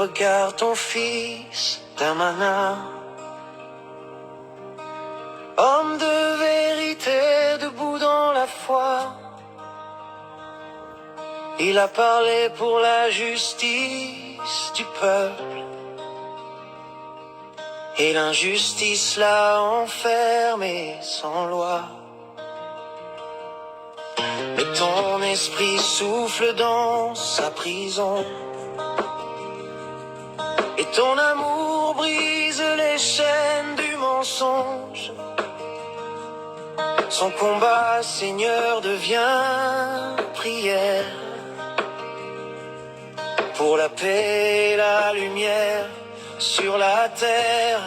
Regarde ton fils, Damana, homme de vérité, debout dans la foi. Il a parlé pour la justice du peuple, et l'injustice l'a enfermé sans loi. Mais ton esprit souffle dans sa prison, et ton amour brise les chaînes du mensonge. Son combat, Seigneur, devient prière pour la paix et la lumière sur la terre.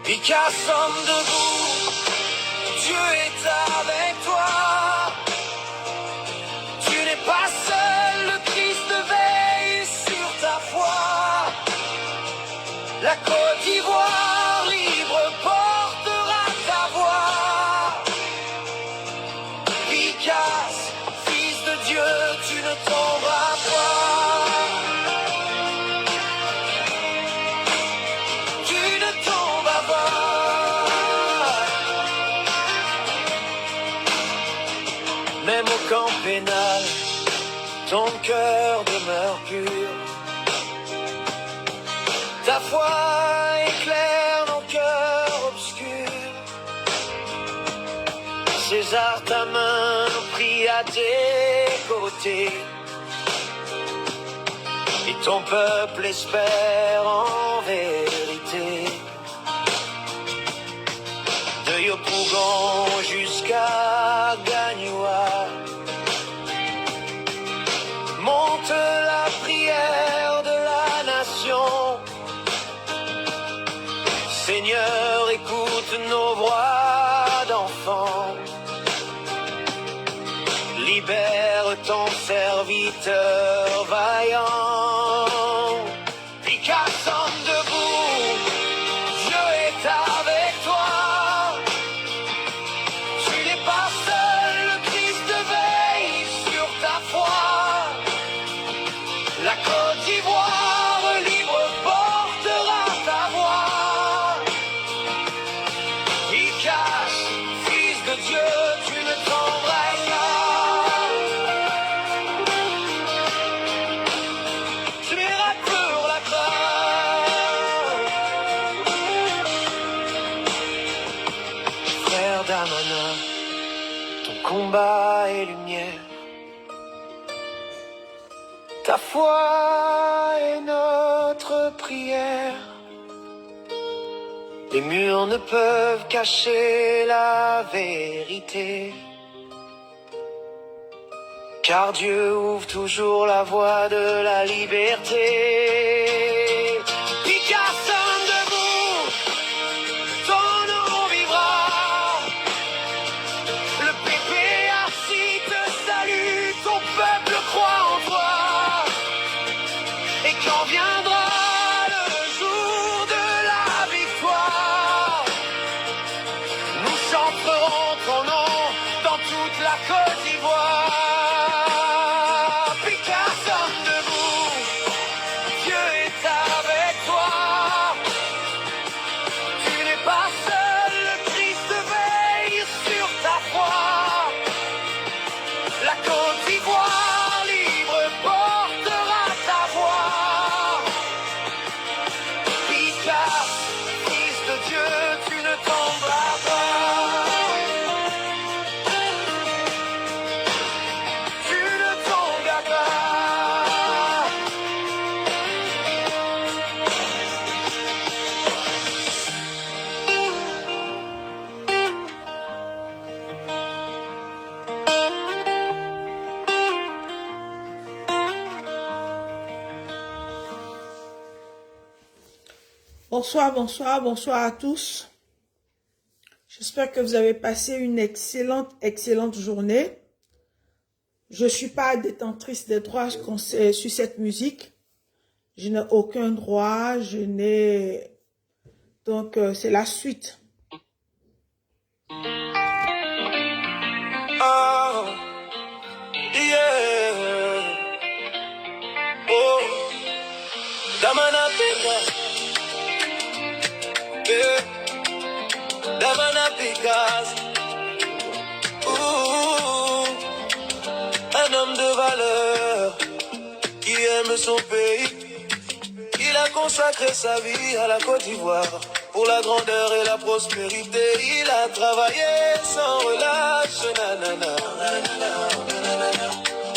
Picasse, homme debout, Dieu est avec toi. Tu n'es pas seul, le Christ veille sur ta foi. La Côte d'Ivoire libre portera ta voix. Picasse, fils de Dieu, tu ne tomberas pas. Tu ne tomberas pas. Même au camp pénal, ton cœur demeure pur. Ta foi éclaire nos cœurs obscurs. César, ta main nous prie à tes côtés, et ton peuple espère en vérité. De Yopougon jusqu'à Gagnoua, monte la prière de la nation. Seigneur, écoute nos voix d'enfants. Libère ton serviteur vaillant. Picasse, homme debout, Dieu est avec toi. Tu n'es pas seul, le Christ veille sur ta foi. La Côte d'Ivoire libre portera ta voix. Picasse, fils de Dieu, tu ne tomberas pas. Tu iras pour la gloire. Frère Damana, ton combat est lumière. Ta foi est notre prière. Les murs ne peuvent cacher la vérité, car Dieu ouvre toujours la voie de la liberté. Picasse, homme debout, ton nom vivra. Le PPAC te salue, ton peuple croit en toi. Et quand viendra le jour de la victoire, nous chanterons ton nom dans toute la Côte d'Ivoire. Picasse, homme debout, Dieu est avec toi. Tu n'es pas seul, le Christ veille sur ta foi. La Côte d'Ivoire libre portera ta voix. Picasse, fils de Dieu, tu ne tomberas pas. Tu ne tomberas pas. Bonsoir, bonsoir, bonsoir à tous. J'espère que vous avez passé une excellente journée. Je suis pas détentrice des droits sur cette musique. Je n'ai aucun droit, donc c'est la suite. Oh, yeah. Oh, Damanapika, yeah. Damanapikas, un homme de valeur qui aime son pays. Il a consacré sa vie à la Côte d'Ivoire pour la grandeur et la prospérité. Il a travaillé sans relâche. Nanana.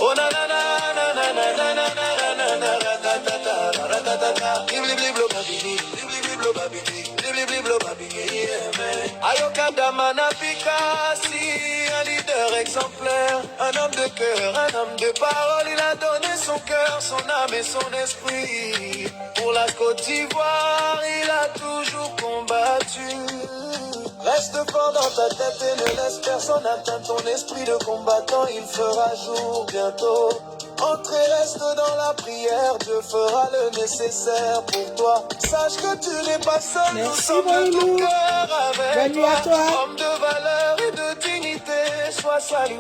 Oh nanana, nanana, nanana, nanana, ratatata, ratatata. Blibliblo babini, blibliblo babini, blibliblo babini, yeah, man. Ayoka Damana Pikasi, un leader exemplaire, un homme de cœur, un homme de parole. Il a donné son cœur, son âme et son esprit. Pour la Côte d'Ivoire, il a toujours combattu. Reste fort dans ta tête et ne laisse personne atteindre ton esprit de combattant. Il fera jour bientôt. Entre et reste dans la prière, Dieu fera le nécessaire pour toi. Sache que tu n'es pas seul, nous sommes de tout cœur avec toi. Homme de valeur et de dignité, sois salué.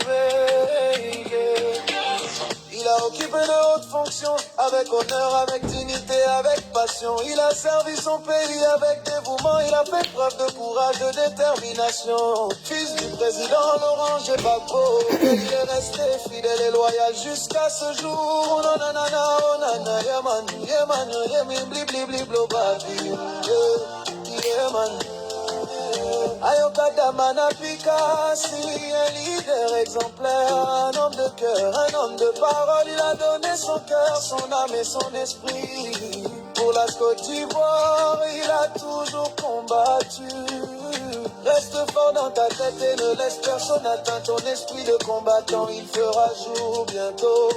Il a occupé de hautes fonctions, avec honneur, avec dignité, avec passion. Il a servi son pays avec dévouement, il a fait preuve de courage, de détermination. Fils du président Laurent Gbagbo, il est resté fidèle et loyal jusqu'à ce jour. Oh nanana, oh nana, yeman, yeman, yemin, blibli, bliblo, babi, yeman. Ayoka Damana Pikasi, un leader exemplaire, un homme de cœur, un homme de parole. Il a donné son cœur, son âme et son esprit. Pour la Côte d'Ivoire, il a toujours combattu. Reste fort dans ta tête et ne laisse personne atteindre ton esprit de combattant. Il fera jour bientôt.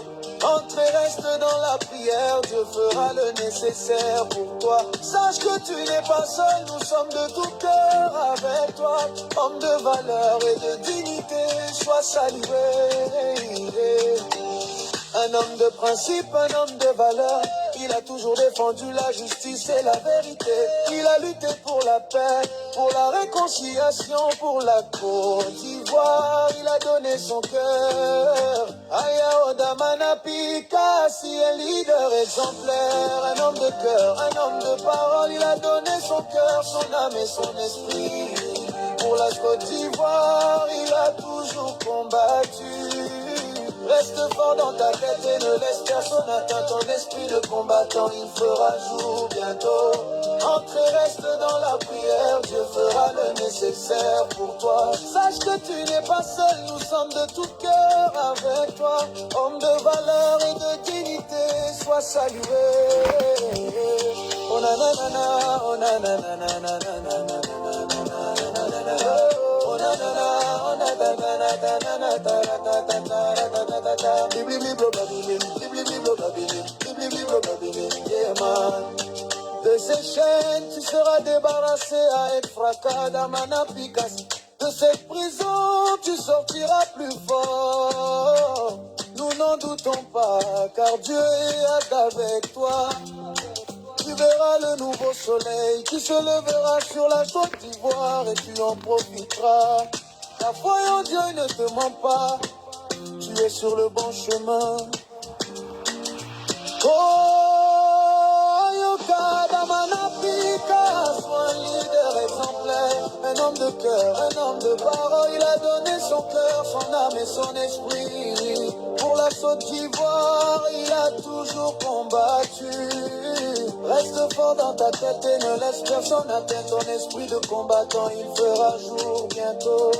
Entre et reste dans la prière, Dieu fera le nécessaire pour toi. Sache que tu n'es pas seul, nous sommes de tout cœur avec toi. Homme de valeur et de dignité, sois salué. Un homme de principe, un homme de valeur. Il a toujours défendu la justice et la vérité. Il a lutté pour la paix, pour la réconciliation, pour la Côte d'Ivoire. Il a donné son cœur. Aya Damana Pikasi, un leader exemplaire, un homme de cœur, un homme de parole. Il a donné son cœur, son âme et son esprit. Pour la Côte d'Ivoire, il a toujours combattu. Reste fort dans ta tête et ne laisse personne atteindre ton esprit de combattant. Il fera jour bientôt. Entre et reste dans la prière, Dieu fera le nécessaire pour toi. Sache que tu n'es pas seul, nous sommes de tout cœur avec toi. Homme de valeur et de dignité, sois salué. Oh nanana, oh nanana, nanana. De ces chaînes, tu seras débarrassé avec fracas, Damana Pikasi. De cette prison, tu sortiras plus fort. Nous n'en doutons pas, car Dieu est avec toi. Tu verras le nouveau soleil qui se levera sur la Côte d'Ivoire et tu en profiteras. Ta foi en Dieu ne te ment pas, tu es sur le bon chemin. Oh, Yoka Damana Pikasi, un leader exemplaire, un homme de cœur, un homme de parole. Il a donné son cœur, son âme et son esprit. Pour la Côte d'Ivoire, il a toujours combattu. Reste fort dans ta tête et ne laisse personne atteindre ton esprit de combattant. Il fera jour bientôt.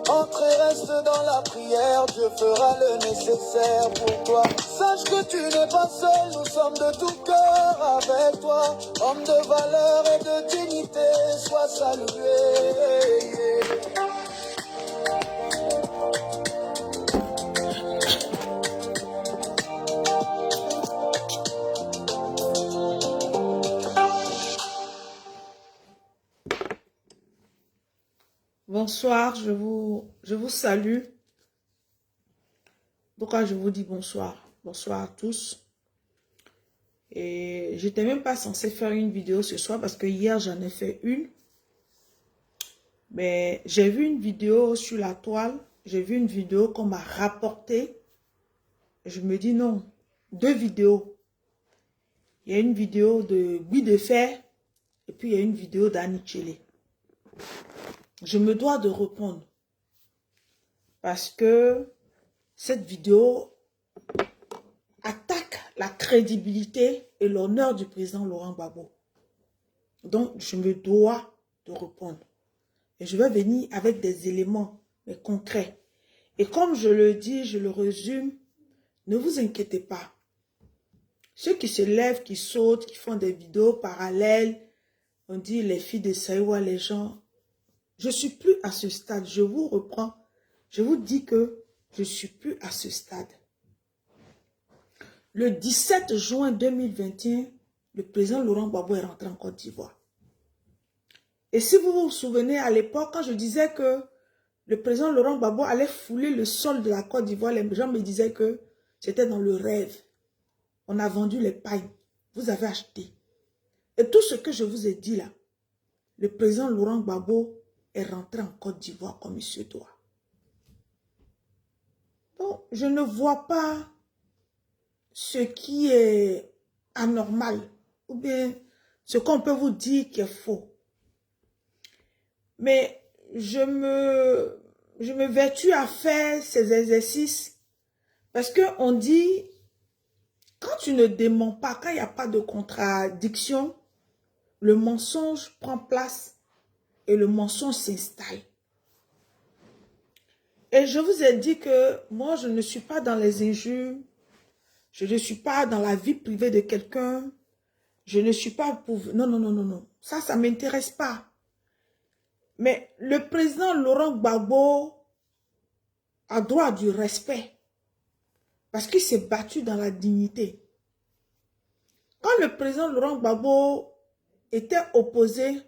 Entre et reste dans la prière, Dieu fera le nécessaire pour toi. Sache que tu n'es pas seul, nous sommes de tout cœur avec toi. Homme de valeur et de dignité, sois salué. Bonsoir, je vous salue. Pourquoi je vous dis bonsoir? Bonsoir à tous. Et j'étais même pas censée faire une vidéo ce soir parce que hier j'en ai fait une. Mais j'ai vu une vidéo sur la toile. J'ai vu une vidéo qu'on m'a rapportée. Je me dis non, 2 vidéos. Il y a une vidéo de Guy de Fer et puis il y a une vidéo d'Annie Tchélé. Je me dois de répondre parce que cette vidéo attaque la crédibilité et l'honneur du président Laurent Gbagbo. Donc, je me dois de répondre. Et je vais venir avec des éléments mais concrets. Et comme je le dis, je le résume, ne vous inquiétez pas. Ceux qui se lèvent, qui sautent, qui font des vidéos parallèles, on dit les filles de Saïwa, les gens. Je ne suis plus à ce stade. Je vous reprends. Je vous dis que je ne suis plus à ce stade. Le 17 juin 2021, le président Laurent Gbagbo est rentré en Côte d'Ivoire. Et si vous vous souvenez à l'époque, quand je disais que le président Laurent Gbagbo allait fouler le sol de la Côte d'Ivoire, les gens me disaient que c'était dans le rêve. On a vendu les pailles. Vous avez acheté. Et tout ce que je vous ai dit là, le président Laurent Gbagbo est rentré en Côte d'Ivoire comme il se doit. Donc, je ne vois pas ce qui est anormal ou bien ce qu'on peut vous dire qui est faux. Mais je me vertue à faire ces exercices parce qu'on dit, quand tu ne démens pas, quand il n'y a pas de contradiction, le mensonge prend place et le mensonge s'installe. Et je vous ai dit que moi, je ne suis pas dans les injures, je ne suis pas dans la vie privée de quelqu'un, je ne suis pas pour... Non, non, non, non, non. Ça ne m'intéresse pas. Mais le président Laurent Gbagbo a droit du respect parce qu'il s'est battu dans la dignité. Quand le président Laurent Gbagbo était opposé,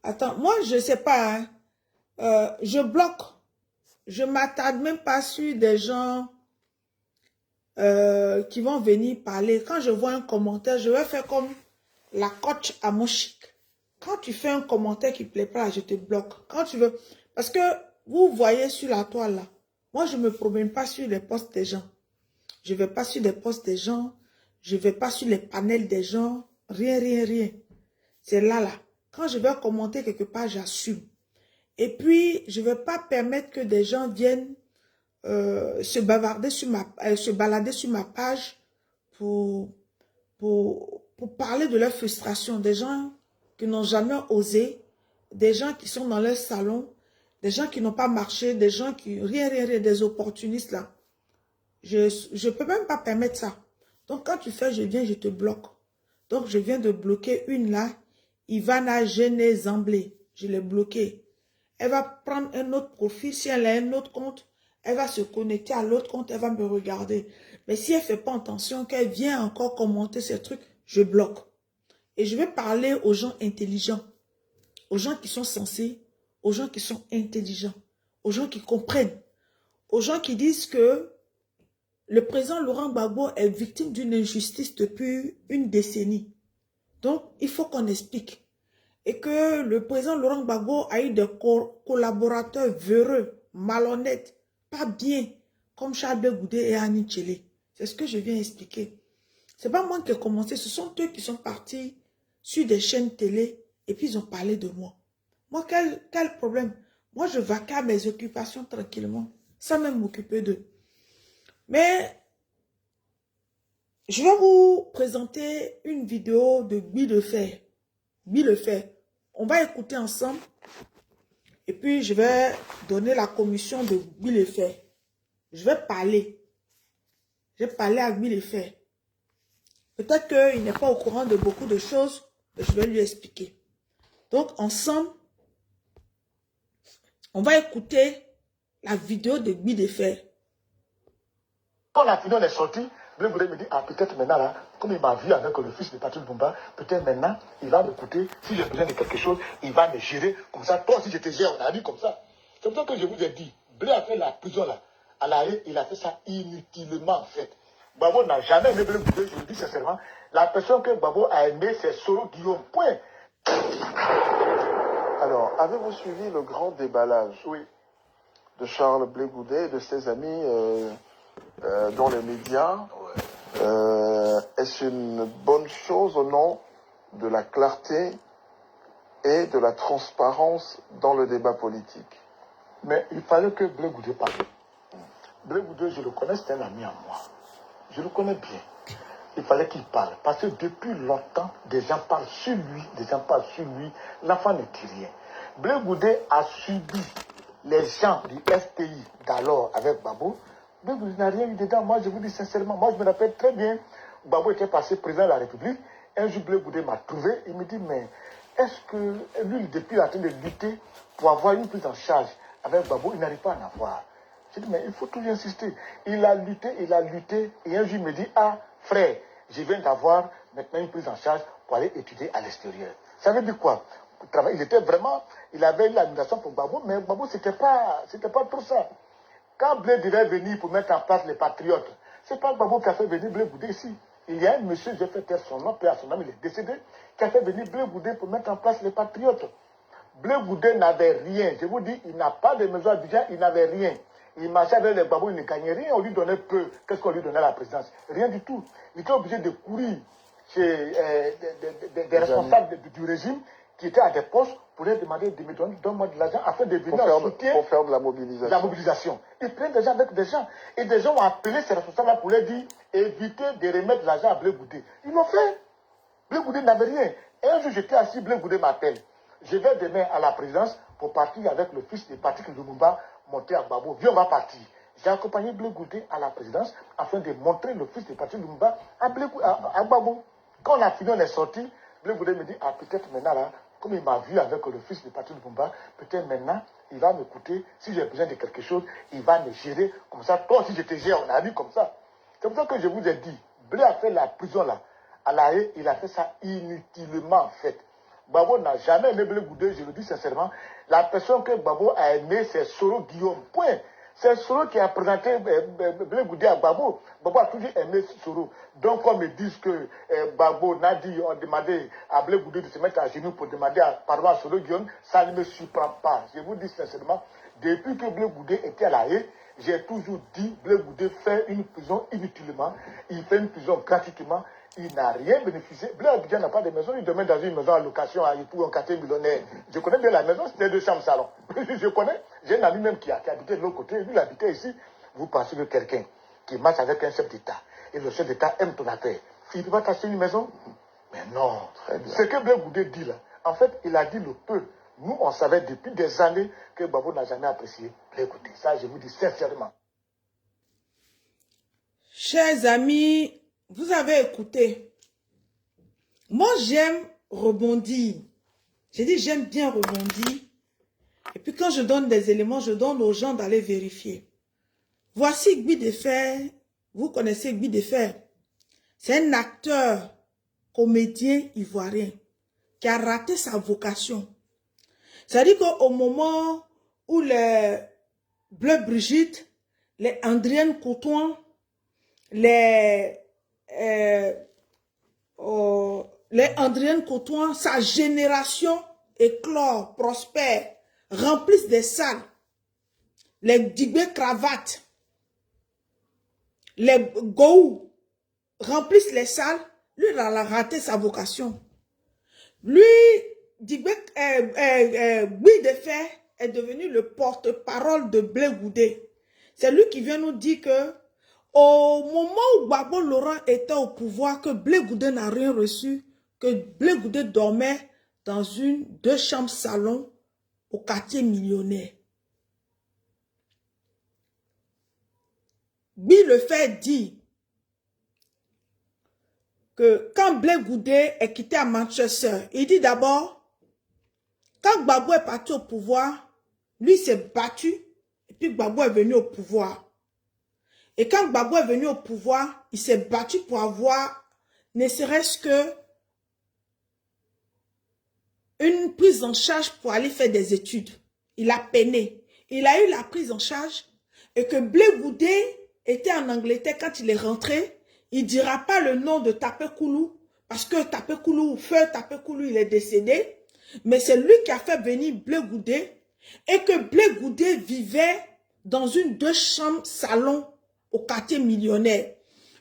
attends, moi je ne sais pas, hein, je bloque, je ne m'attarde même pas sur des gens qui vont venir parler. Quand je vois un commentaire, je vais faire comme la coach à mon chic. Quand tu fais un commentaire qui ne plaît pas, je te bloque. Quand tu veux, parce que vous voyez sur la toile là, moi je ne me promène pas sur les posts des gens. Je ne vais pas sur les posts des gens. Je ne vais pas sur les panels des gens. Rien, rien, rien. C'est là, là. Quand je vais commenter quelque part, j'assume. Et puis, je ne vais pas permettre que des gens viennent se balader sur ma page pour parler de leur frustration. Des gens qui n'ont jamais osé, des gens qui sont dans leur salon, des gens qui n'ont pas marché, des gens qui... Rien, rien, rien, des opportunistes là. Je ne peux même pas permettre ça. Donc, quand tu fais, je viens, je te bloque. Donc, je viens de bloquer une là. Ivana Gene Zamblé. Je l'ai bloquée. Elle va prendre un autre profil. Si elle a un autre compte, elle va se connecter à l'autre compte. Elle va me regarder. Mais si elle ne fait pas attention, qu'elle vient encore commenter ces trucs, je bloque. Et je vais parler aux gens intelligents. Aux gens qui sont sensés. Aux gens qui sont intelligents. Aux gens qui comprennent. Aux gens qui disent que le président Laurent Gbagbo est victime d'une injustice depuis une décennie. Donc, il faut qu'on explique. Et que le président Laurent Gbagbo a eu des collaborateurs véreux, malhonnêtes, pas bien, comme Charles Goudé et Annie Tchélé. C'est ce que je viens expliquer. Ce n'est pas moi qui ai commencé, ce sont eux qui sont partis sur des chaînes télé et puis ils ont parlé de moi. Moi, quel problème? Moi, je vaque à mes occupations tranquillement, sans même m'occuper d'eux. Mais je vais vous présenter une vidéo de Guy de Fer. Guy de Fer. On va écouter ensemble. Et puis, je vais donner la commission de Guy de Fer. Je vais parler. Je vais parler à Guy de Fer. Peut-être qu'il n'est pas au courant de beaucoup de choses, mais je vais lui expliquer. Donc, ensemble, on va écouter la vidéo de Guy de Fer. Quand la finale est sortie, Blé Goudé me dit, ah peut-être maintenant là, comme il m'a vu avec le fils de Patrick Lumumba, peut-être maintenant, il va m'écouter, si j'ai besoin de quelque chose, il va me gérer comme ça. Toi si je te gère, on a dit comme ça. C'est pour ça que je vous ai dit, Blé a fait la prison là, à l'arrêt, il a fait ça inutilement en fait. Gbagbo n'a jamais aimé Blé Goudé, je le dis sincèrement. La personne que Gbagbo a aimé, c'est Soro Guillaume, point. Alors, avez-vous suivi le grand déballage? Oui. de Charles Blé Goudet et de ses amis dans les médias. Est-ce une bonne chose au nom de la clarté et de la transparence dans le débat politique? Mais il fallait que Blé Goudet parle. Blé Goudet, je le connais, c'est un ami à moi. Je le connais bien. Il fallait qu'il parle. Parce que depuis longtemps, des gens parlent sur lui, l'enfant ne dit rien. Blé Goudet a subi les gens du FPI d'alors avec Babo. Blé Goudet n'a rien eu dedans. Moi, je vous dis sincèrement, moi, je me rappelle très bien, Babo était passé président de la République. Un jour, Blé Goudet m'a trouvé. Il me dit, mais est-ce que lui, depuis, il est en train de lutter pour avoir une prise en charge avec Babo, il n'arrive pas à en avoir. J'ai dit, mais il faut toujours insister. Il a lutté, et un jour, il me dit, ah, frère, je viens d'avoir maintenant une prise en charge pour aller étudier à l'extérieur. Ça veut dire quoi? Il était vraiment, il avait eu l'admiration pour Babo, mais Babo, c'était pas trop ça. Quand Blé devait venir pour mettre en place les patriotes, c'est pas Babo qui a fait venir Blé Goudet ici. Il y a un monsieur, j'ai fait taire son nom, père son nom, il est décédé, qui a fait venir Blé Goudet pour mettre en place les patriotes. Blé Goudet n'avait rien. Je vous dis, il n'a pas de maison à Abidjan, il n'avait rien. Il marchait avec les babous, il ne gagnait rien, on lui donnait peu. Qu'est-ce qu'on lui donnait à la présidence? Rien du tout. Il était obligé de courir chez des responsables du régime qui étaient à des postes pour leur demander de me donner de l'argent afin de venir en soutien pour faire de la mobilisation. La mobilisation. Ils prennent des gens avec des gens. Et des gens ont appelé ces responsables-là pour leur dire évitez de remettre l'argent à Blé Goudet. Ils l'ont fait. Blé Goudet n'avait rien. Et un jour, j'étais assis, Blé Goudet m'appelle. Je vais demain à la présidence pour partir avec le fils de Patrick Lumumba monter à Babo. Viens, on va partir. J'ai accompagné Blé Goudet à la présidence afin de montrer le fils de Patrick Lumumba à Babo. Quand on a fini, on est sorti. Blé Goudet me dit, ah, peut-être maintenant, là, comme il m'a vu avec le fils de Patrick Lumumba, peut-être maintenant, il va m'écouter. Si j'ai besoin de quelque chose, il va me gérer comme ça. Toi aussi, je te gère. On a dit comme ça. C'est pour ça que je vous ai dit, Blé a fait la prison là. À La Haye, il a fait ça inutilement, en fait. Babo n'a jamais aimé Blé Goudet, je le dis sincèrement. La personne que Babo a aimé, c'est Soro Guillaume. Point. C'est Soro qui a présenté Blé Goudet à Babo. Babo a toujours aimé Soro. Donc, quand me disent que Babo n'a dit, on demandait à Blé Goudet de se mettre à genoux pour demander pardon à Soro Guillaume, ça ne me surprend pas. Je vous dis sincèrement, depuis que Blé Goudet était à La Haye, j'ai toujours dit Blé Goudet fait une prison inutilement, il fait une prison gratuitement. Il n'a rien bénéficié. Blé Abidjan n'a pas de maison. Il demeure dans une maison à location à Yopou, un quartier millionnaire. Je connais bien la maison, c'était 2 chambres salon. Je connais. J'ai un ami même qui habitait de l'autre côté. Lui, il habitait ici. Vous pensez que quelqu'un qui marche avec un chef d'État et le chef d'État aime ton affaire, il ne peut pas t'acheter une maison? Mais non. Ce que Blé Goudet dit là, en fait, il a dit le peu. Nous, on savait depuis des années que Babo n'a jamais apprécié Blé Goudet. Ça, je vous dis sincèrement. Chers amis, vous avez écouté. Moi, j'aime rebondir. J'ai dit, j'aime bien rebondir. Et puis, quand je donne des éléments, je donne aux gens d'aller vérifier. Voici Guy Defer. Vous connaissez Guy Defer. C'est un acteur, comédien ivoirien qui a raté sa vocation. C'est-à-dire qu'au moment où les Bleu Brigitte, les Andrienne Courtois, les Andrienne Courtois, sa génération éclore, prospère, remplissent des salles. Les Dibé Cravates, les Gou remplissent les salles. Lui, il a raté sa vocation. Lui, Dibé Guy Defer est devenu le porte-parole de Blé Goudet. C'est lui qui vient nous dire que au moment où Gbagbo Laurent était au pouvoir, que Blé Goudet n'a rien reçu, que Blé Goudet dormait dans 2 chambres salon au quartier millionnaire. Guy le fait dit que quand Blé Goudet est quitté à Manchester, il dit d'abord, quand Gbagbo est parti au pouvoir, lui s'est battu, et puis Gbagbo est venu au pouvoir. Et quand Gbagbo est venu au pouvoir, il s'est battu pour avoir, ne serait-ce que, une prise en charge pour aller faire des études. Il a peiné. Il a eu la prise en charge et que Blé Goudet était en Angleterre quand il est rentré. Il ne dira pas le nom de Tapé Koulou parce que Tapé Koulou, feu Tapé Koulou, il est décédé. Mais c'est lui qui a fait venir Blé Goudet et que Blé Goudet vivait dans une 2 chambres salon au quartier millionnaire.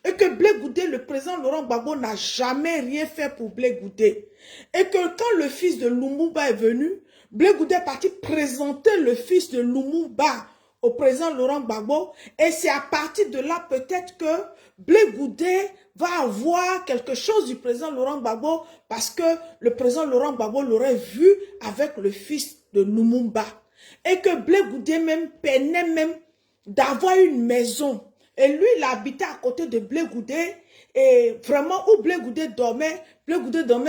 Et que Blé Goudé, le président Laurent Gbagbo, n'a jamais rien fait pour Blé Goudé. Et que quand le fils de Lumumba est venu, Blé Goudé est parti présenter le fils de Lumumba au président Laurent Gbagbo. Et c'est à partir de là peut-être que Blé Goudé va avoir quelque chose du président Laurent Gbagbo parce que le président Laurent Gbagbo l'aurait vu avec le fils de Lumumba. Et que Blé Goudé même peinait même d'avoir une maison. Et lui, il habitait à côté de Blé Goudé. Et vraiment, où Blé Goudé dormait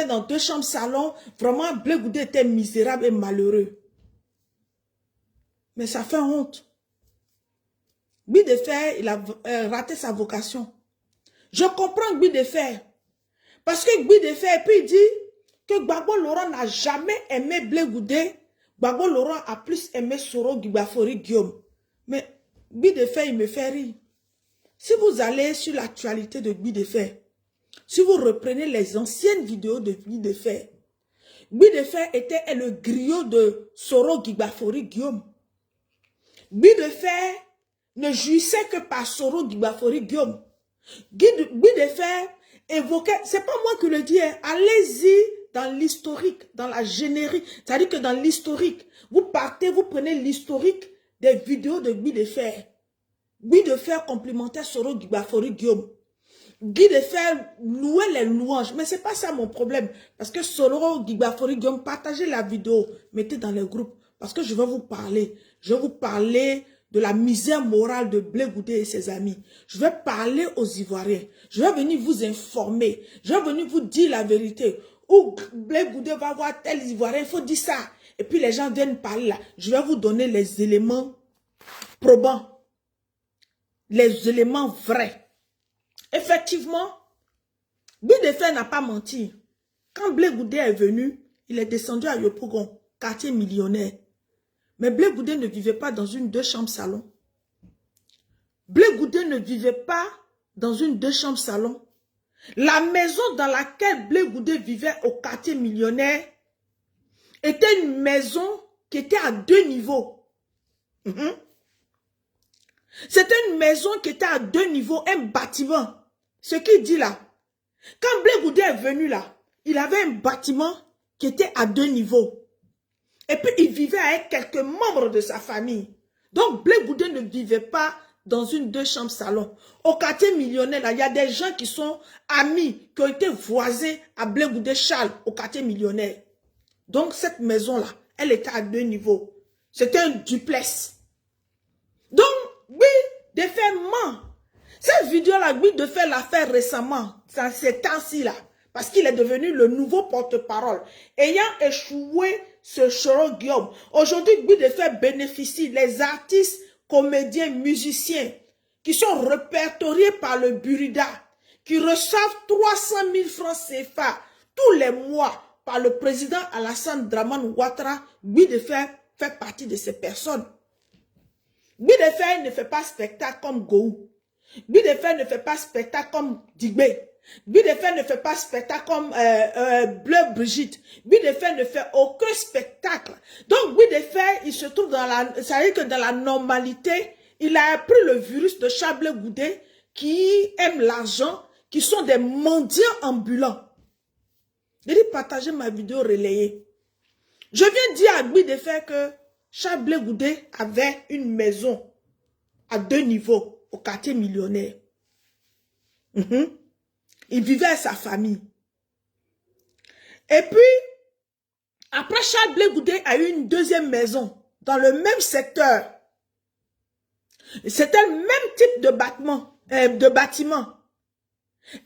dans 2 chambres salon. Vraiment, Blé Goudé était misérable et malheureux. Mais ça fait honte. Guy de Fer, il a raté sa vocation. Je comprends Guy de Fer. Parce que Guy de Fer, puis il dit que Gbagbo Laurent n'a jamais aimé Blé Goudé. Gbagbo Laurent a plus aimé Soro Gbagbo Guillaume. Mais Guy de Fer, il me fait rire. Si vous allez sur l'actualité de Guy de Fer, si vous reprenez les anciennes vidéos de Guy de Fer, Guy de Fer était le griot de Soro Gbagbo Guillaume. Guy de Fer ne jouissait que par Soro Gbagbo Guillaume. Guy de Fer évoquait, c'est pas moi qui le dis, hein, allez-y dans l'historique, dans la générique, c'est-à-dire que dans l'historique, vous partez, vous prenez l'historique des vidéos de Guy de Fer. Guy de Fer complimentait Soro Gbagbo Guillaume. Guy de Fer louait les louanges. Mais c'est pas ça mon problème. Parce que Soro Gbagbo Guillaume, partagez la vidéo, mettez dans les groupes. Parce que je vais vous parler. Je vais vous parler de la misère morale de Blé Goudé et ses amis. Je vais parler aux Ivoiriens. Je vais venir vous informer. Je vais venir vous dire la vérité. Où Blé Goudé va voir tel Ivoirien, il faut dire ça. Et puis les gens viennent parler là. Je vais vous donner les éléments probants. Les éléments vrais. Effectivement, Guy de Fer n'a pas menti. Quand Blé Goudé est venu, il est descendu à Yopougon, quartier millionnaire. Mais Blé Goudé ne vivait pas dans une 2 chambres salon. Blé Goudé ne vivait pas dans une 2 chambres salon. La maison dans laquelle Blé Goudé vivait au quartier millionnaire était une maison qui était à 2 niveaux. C'était une maison qui était à 2 niveaux, un bâtiment. Ce qu'il dit là, quand Blé Goudé est venu là, il avait un bâtiment qui était à 2 niveaux. Et puis il vivait avec quelques membres de sa famille. Donc Blé Goudé ne vivait pas dans une 2 chambres salon. Au quartier millionnaire, là, il y a des gens qui sont amis, qui ont été voisins à Blé Goudé Charles, au quartier millionnaire. Donc cette maison-là, elle était à 2 niveaux. C'était un duplex. Donc, Guy de Fer ment. Cette vidéo-là, Guy de Fer l'a fait récemment, dans ces temps-ci là, parce qu'il est devenu le nouveau porte-parole. Ayant échoué ce Soro Guillaume, aujourd'hui, Guy de Fer bénéficie, les artistes, comédiens, musiciens, qui sont répertoriés par le Burida, qui reçoivent 300 000 francs CFA tous les mois par le président Alassane Dramane Ouattara. Guy de Fer fait partie de ces personnes. Guy de Fer ne fait pas spectacle comme Gou. Guy de Fer ne fait pas spectacle comme Digbé. Guy de Fer ne fait pas spectacle comme Bleu Brigitte. Guy de Fer ne fait aucun spectacle. Donc Guy de Fer, il se trouve dans la, ça veut dire que dans la normalité, il a pris le virus de Blé Goudé qui aime l'argent, qui sont des mendiants ambulants. Je dis partagez ma vidéo relayée. Je viens dire à Guy de Fer que Blé Goudé avait une maison à 2 niveaux au quartier millionnaire. Il vivait avec sa famille. Et puis, après, Blé Goudé a eu une 2e maison dans le même secteur. C'était le même type de bâtiment.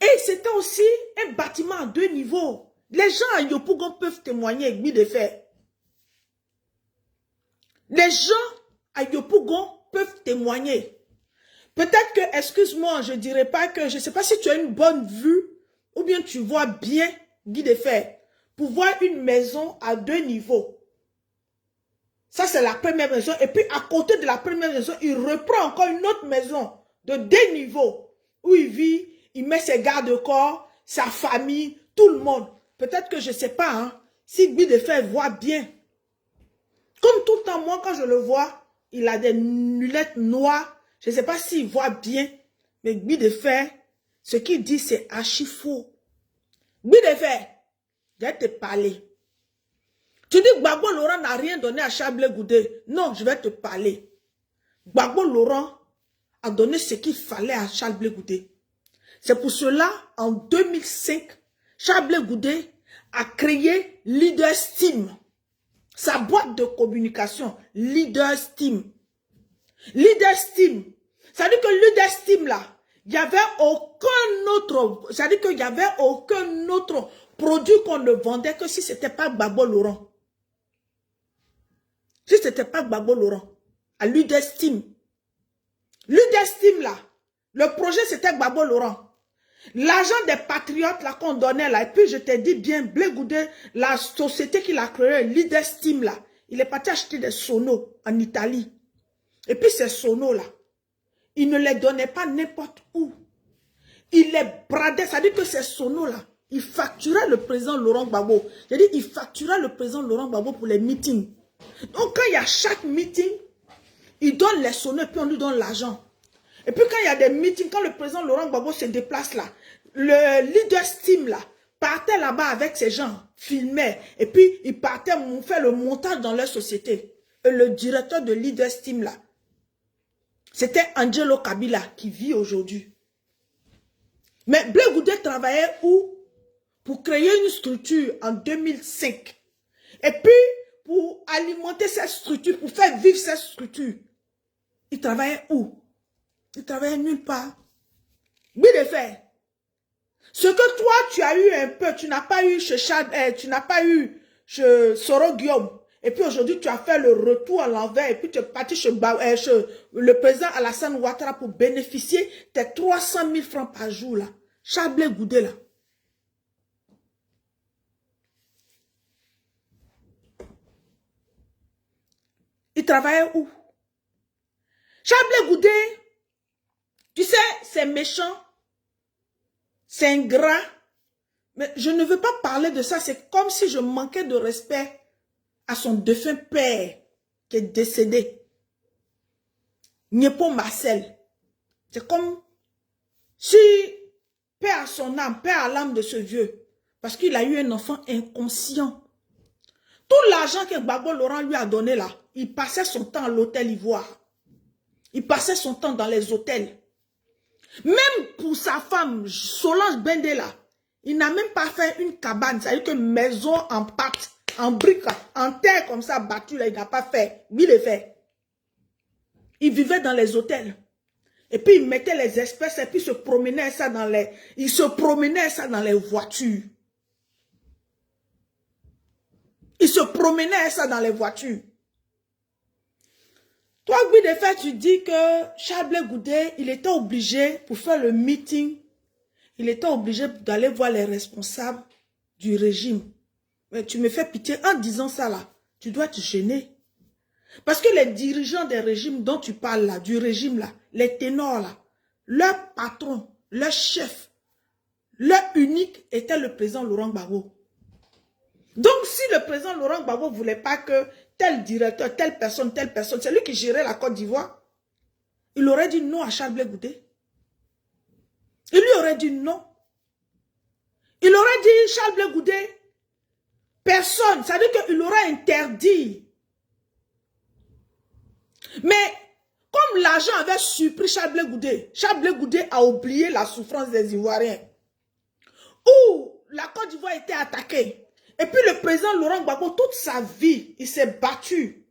Et c'était aussi un bâtiment à 2 niveaux. Les gens à Yopougon peuvent témoigner, Guy de Fer. Les gens à Yopougon peuvent témoigner. Peut-être que, excuse-moi, je ne dirais pas que, je ne sais pas si tu as une bonne vue ou bien tu vois bien Guy de Fer pour voir une maison à 2 niveaux. Ça, c'est la première maison. Et puis, à côté de la première maison, il reprend encore une autre maison de 2 niveaux où il vit, il met ses garde-corps, sa famille, tout le monde. Peut-être que je ne sais pas si Guy de Fer voit bien. Comme tout le temps, moi, quand je le vois, il a des lunettes noires. Je ne sais pas s'il voit bien, mais Guy de Fer, ce qu'il dit, c'est archi faux. Guy de Fer, je vais te parler. Tu dis que Gbagbo Laurent n'a rien donné à Charles Goudé. Non, je vais te parler. Gbagbo Laurent a donné ce qu'il fallait à Charles Goudé. C'est pour cela, en 2005, Charles Goudé a créé Leader Steam. Sa boîte de communication, Leader Steam. Leader Steam. Ça veut dire que Leader Steam, là, il n'y avait aucun autre, ça veut dire qu'il n'y avait aucun autre produit qu'on ne vendait que si ce n'était pas Gbagbo Laurent. Si ce n'était pas Gbagbo Laurent. À Leader Steam. Leader Steam, là, le projet, c'était Gbagbo Laurent. L'argent des patriotes, là, qu'on donnait, là, et puis je t'ai dit bien, Blé Goudé, la société qu'il a créée, Leader Steam, là, il est parti acheter des sonos en Italie. Et puis ces sonos, là, il ne les donnait pas n'importe où. Il les bradait, ça veut dire que ces sonos-là, il facturait le président Laurent Gbagbo. J'ai dit, il facturait le président Laurent Gbagbo pour les meetings. Donc, quand il y a chaque meeting, il donne les sonos et puis on lui donne l'argent. Et puis quand il y a des meetings, quand le président Laurent Gbagbo se déplace là, le Leader Steam là, partait là-bas avec ces gens, filmait, et puis il partait faire le montage dans leur société. Et le directeur de Leader Steam là, c'était Angelo Kabila qui vit aujourd'hui. Mais Blé Goudé travaillait où? Pour créer une structure en 2005. Et puis, pour alimenter cette structure, pour faire vivre cette structure, il travaillait où? Il travaillait nulle part. Bien de faire. Ce que toi, tu as eu un peu, tu n'as pas eu chez tu n'as pas eu chez Soro Guillaume. Et puis aujourd'hui, tu as fait le retour à l'envers. Et puis tu es parti chez le président Alassane Ouattara pour bénéficier tes 300 000 francs par jour là. Charles Blé Goudé là. Il travaillait où? Charles Blé Goudé, tu sais, c'est méchant, c'est ingrat, mais je ne veux pas parler de ça. C'est comme si je manquais de respect à son défunt père qui est décédé. Niepo Marcel. C'est comme si, paix à son âme, paix à l'âme de ce vieux, parce qu'il a eu un enfant inconscient. Tout l'argent que Gbagbo Laurent lui a donné là, il passait son temps à l'hôtel Ivoire. Il passait son temps dans les hôtels. Même pour sa femme, Solange Bendela, il n'a même pas fait une cabane. C'est-à-dire que maison en pâte, en briques, en terre comme ça, battue, là, il n'a pas fait. Lui, il le fait. Il vivait dans les hôtels. Et puis, il mettait les espèces et puis il se promenait ça dans les voitures. Il se promenait ça dans les voitures. Toi, Guy de Fer, tu dis que Charles Blé Goudé, il était obligé, pour faire le meeting, il était obligé d'aller voir les responsables du régime. Mais tu me fais pitié en disant ça là. Tu dois te gêner. Parce que les dirigeants des régimes dont tu parles là, du régime là, les ténors là, leur patron, leur chef, leur unique était le président Laurent Gbagbo. Donc, si le président Laurent Gbagbo ne voulait pas que tel directeur, telle personne, c'est lui qui gérait la Côte d'Ivoire, il aurait dit non à Charles Blé Goudé. Il lui aurait dit non. Il aurait dit, Charles Blé Goudé, personne, ça veut dire qu'il aurait interdit. Mais, comme l'argent avait surpris Charles Blé Goudé a oublié la souffrance des Ivoiriens. Où la Côte d'Ivoire était attaquée. Et puis le président Laurent Gbagbo, toute sa vie, il s'est battu.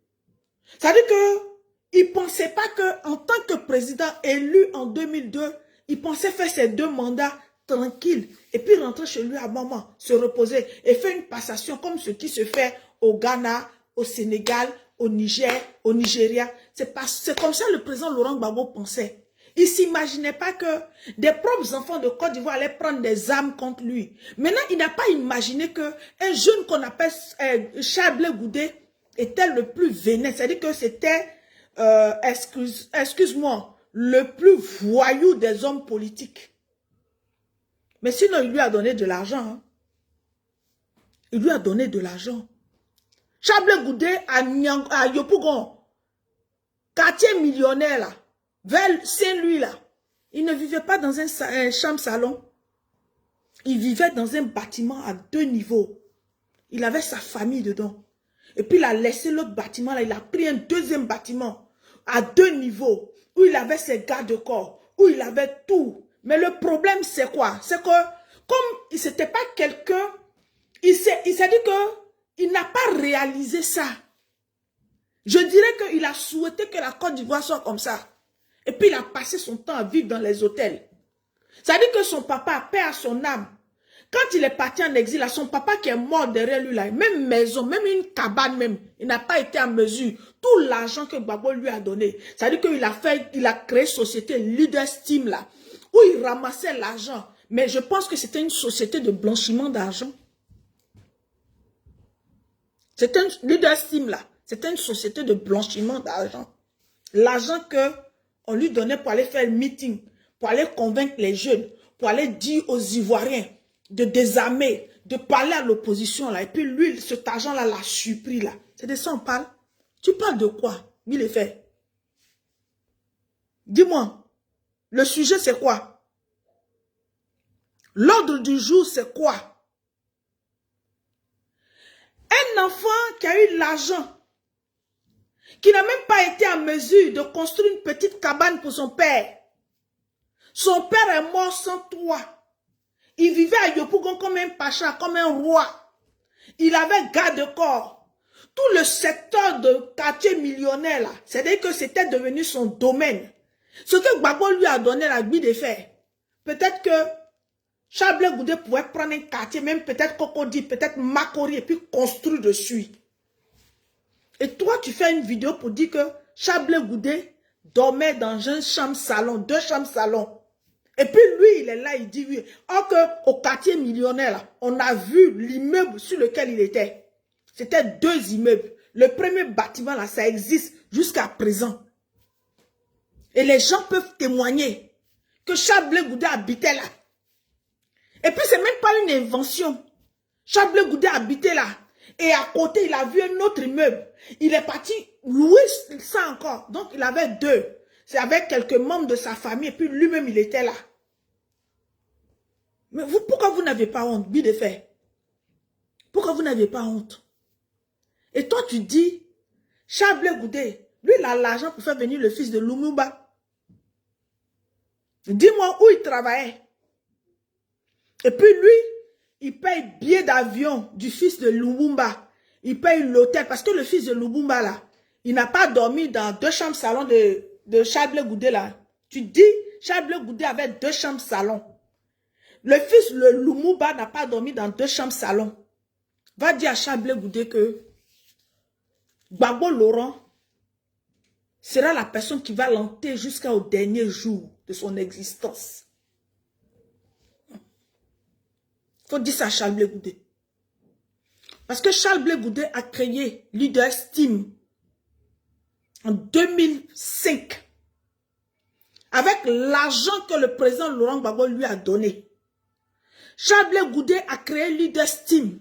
C'est-à-dire qu'il ne pensait pas qu'en tant que président élu en 2002, il pensait faire ses 2 mandats tranquilles. Et puis rentrer chez lui à maman, se reposer et faire une passation comme ce qui se fait au Ghana, au Sénégal, au Niger, au Nigeria. C'est comme ça le président Laurent Gbagbo pensait. Il ne s'imaginait pas que des propres enfants de Côte d'Ivoire allaient prendre des armes contre lui. Maintenant, il n'a pas imaginé qu'un jeune qu'on appelle Charles Blé Goudé était le plus vénère. C'est-à-dire que c'était, excuse-moi, le plus voyou des hommes politiques. Mais sinon, il lui a donné de l'argent. Hein. Il lui a donné de l'argent. Charles Blé Goudé à Yopougon, quartier millionnaire là, vers Saint-Louis là, il ne vivait pas dans un chambre-salon. Il vivait dans un bâtiment à 2 niveaux. Il avait sa famille dedans. Et puis il a laissé l'autre bâtiment là, il a pris un deuxième bâtiment à 2 niveaux, où il avait ses garde-corps, où il avait tout. Mais le problème c'est quoi? C'est que, comme c'était pas quelqu'un, il s'est dit que il n'a pas réalisé ça. Je dirais qu'il a souhaité que la Côte d'Ivoire soit comme ça. Et puis il a passé son temps à vivre dans les hôtels. Ça veut dire que son papa, paix à son âme, quand il est parti en exil, son papa qui est mort derrière lui, là, même maison, même une cabane même, il n'a pas été en mesure. Tout l'argent que Gbagbo lui a donné, ça veut dire qu'il a créé une société Leader Steam là, où il ramassait l'argent. Mais je pense que c'était une société de blanchiment d'argent. C'était un Leader Steam là, c'était une société de blanchiment d'argent. L'argent qu'on lui donnait pour aller faire le meeting, pour aller convaincre les jeunes, pour aller dire aux Ivoiriens de désarmer, de parler à l'opposition là. Et puis lui, cet argent-là l'a surpris là. C'est de ça on parle. Tu parles de quoi, mille effets? Dis-moi, le sujet c'est quoi? L'ordre du jour c'est quoi? Un enfant qui a eu l'argent, qui n'a même pas été en mesure de construire une petite cabane pour son père. Son père est mort sans toit. Il vivait à Yopougon comme un pacha, comme un roi. Il avait garde-corps. Tout le secteur de quartier millionnaire, là, c'est-à-dire que c'était devenu son domaine. Ce que Gbagbo lui a donné la vie de faire. Peut-être que Charles Goudé pouvait prendre un quartier, même peut-être Cocody, peut-être Makori, et puis construire dessus. Et toi, tu fais une vidéo pour dire que Charles Goudé dormait dans une chambre-salon, 2 chambres-salon. Et puis lui, il est là, il dit oui. Or qu'au quartier millionnaire, là, on a vu l'immeuble sur lequel il était. C'était 2 immeubles. Le premier bâtiment, là, ça existe jusqu'à présent. Et les gens peuvent témoigner que Charles Goudé habitait là. Et puis, c'est même pas une invention. Charles Goudé habitait là. Et à côté, il a vu un autre immeuble. Il est parti louer ça encore. Donc, il avait 2. C'est avec quelques membres de sa famille. Et puis, lui-même, il était là. Mais vous, pourquoi vous n'avez pas honte, bien de faire? Pourquoi vous n'avez pas honte? Et toi, tu dis, Charles Goudé, lui, il a l'argent pour faire venir le fils de Lumumba. Dis-moi où il travaillait. Et puis lui, il paye billet d'avion du fils de Lumumba. Il paye l'hôtel. Parce que le fils de Lumumba, là, il n'a pas dormi dans 2 chambres salon de Charles Goudé, là. Tu dis, Charles Goudé avait 2 chambres salon. Le fils de Lumumba n'a pas dormi dans 2 chambres salon. Va dire à Charles Goudé que Gbagbo Laurent sera la personne qui va l'hanter jusqu'au dernier jour de son existence. Il faut dire ça à Charles Goudé. Parce que Charles Goudé a créé Leader Steam en 2005 avec l'argent que le président Laurent Gbagbo lui a donné. Charles Goudé a créé Leader Steam.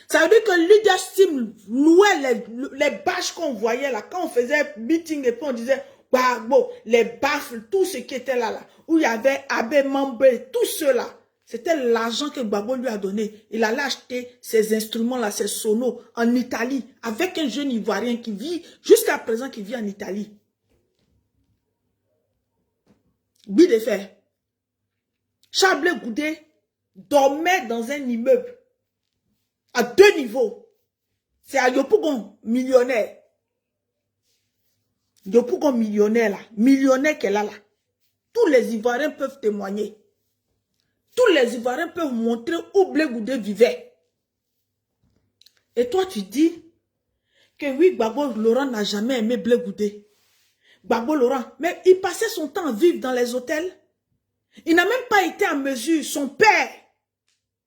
Ça veut dire que Leader Steam louait les bâches qu'on voyait là. Quand on faisait meeting et puis on disait, Gbagbo, les baffles, tout ce qui était là, où il y avait Abbé Mambé, tout cela. C'était l'argent que Gbagbo lui a donné. Il allait acheter ces instruments-là, ces sonos, en Italie, avec un jeune Ivoirien qui vit, jusqu'à présent, qui vit en Italie. But de faire. Charles Goudé dormait dans un immeuble à 2 niveaux. C'est à Yopougon, millionnaire. Yopougon, millionnaire là. Millionnaire qu'elle a là. Tous les Ivoiriens peuvent témoigner. Tous les Ivoiriens peuvent montrer où Blé Goudé vivait. Et toi, tu dis que oui, Gbagbo Laurent n'a jamais aimé Blé Goudé. Gbagbo Laurent, mais il passait son temps à vivre dans les hôtels. Il n'a même pas été en mesure. Son père,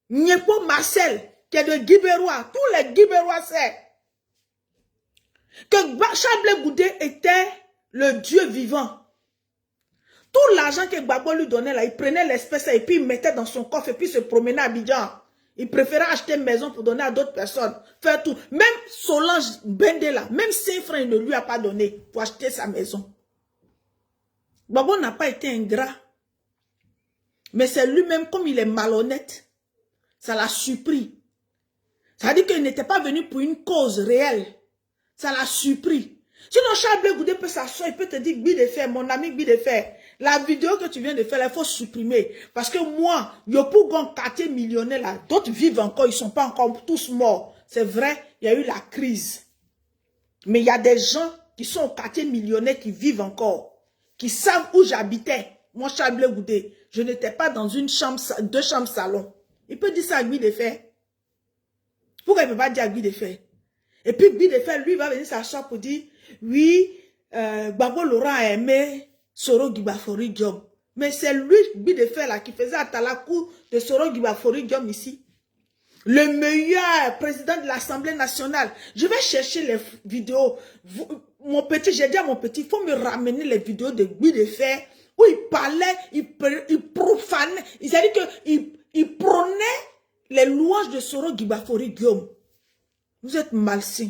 Niepo Marcel, qui est de Guibérois, tous les Guibérois savent que Charles Goudé était le Dieu vivant. Tout l'argent que Gbagbo lui donnait là, il prenait l'espèce et puis il mettait dans son coffre et puis se promenait à Abidjan. Il préférait acheter une maison pour donner à d'autres personnes. Faire tout. Même Solange Bendela, même 5 francs, il ne lui a pas donné pour acheter sa maison. Gbagbo n'a pas été ingrat. Mais c'est lui-même, comme il est malhonnête, ça l'a surpris. Ça veut dire qu'il n'était pas venu pour une cause réelle. Ça l'a surpris. Sinon, Charles Blé Goudé peut s'asseoir, il peut te dire, Gbi de Fer, mon ami Gbi de Fer, la vidéo que tu viens de faire, il faut supprimer. Parce que moi, Yopougon, quartier millionnaire, là, d'autres vivent encore, ils ne sont pas encore tous morts. C'est vrai, il y a eu la crise. Mais il y a des gens qui sont au quartier millionnaire qui vivent encore, qui savent où j'habitais. Moi, Charles Blé Goudé, je n'étais pas dans une chambre, 2 chambres salon. Il peut dire ça à Gbi de Fer. Pourquoi il ne peut pas dire à Gbi de Fer? Et puis Gbi de Fer, lui, va venir s'asseoir pour dire, oui, Gbagbo Laurent a aimé Soro Gbagbo Diom. Mais c'est lui, Gbi de Fer, là, qui faisait à Talakou de Soro Gbagbo Diom ici. Le meilleur président de l'Assemblée nationale. Je vais chercher les vidéos. Mon petit, j'ai dit à mon petit, il faut me ramener les vidéos de Gbi de Fer, où il parlait, il profanait, c'est-à-dire qu'il prônait les louanges de Soro Gbagbo Diom. Vous êtes malsain.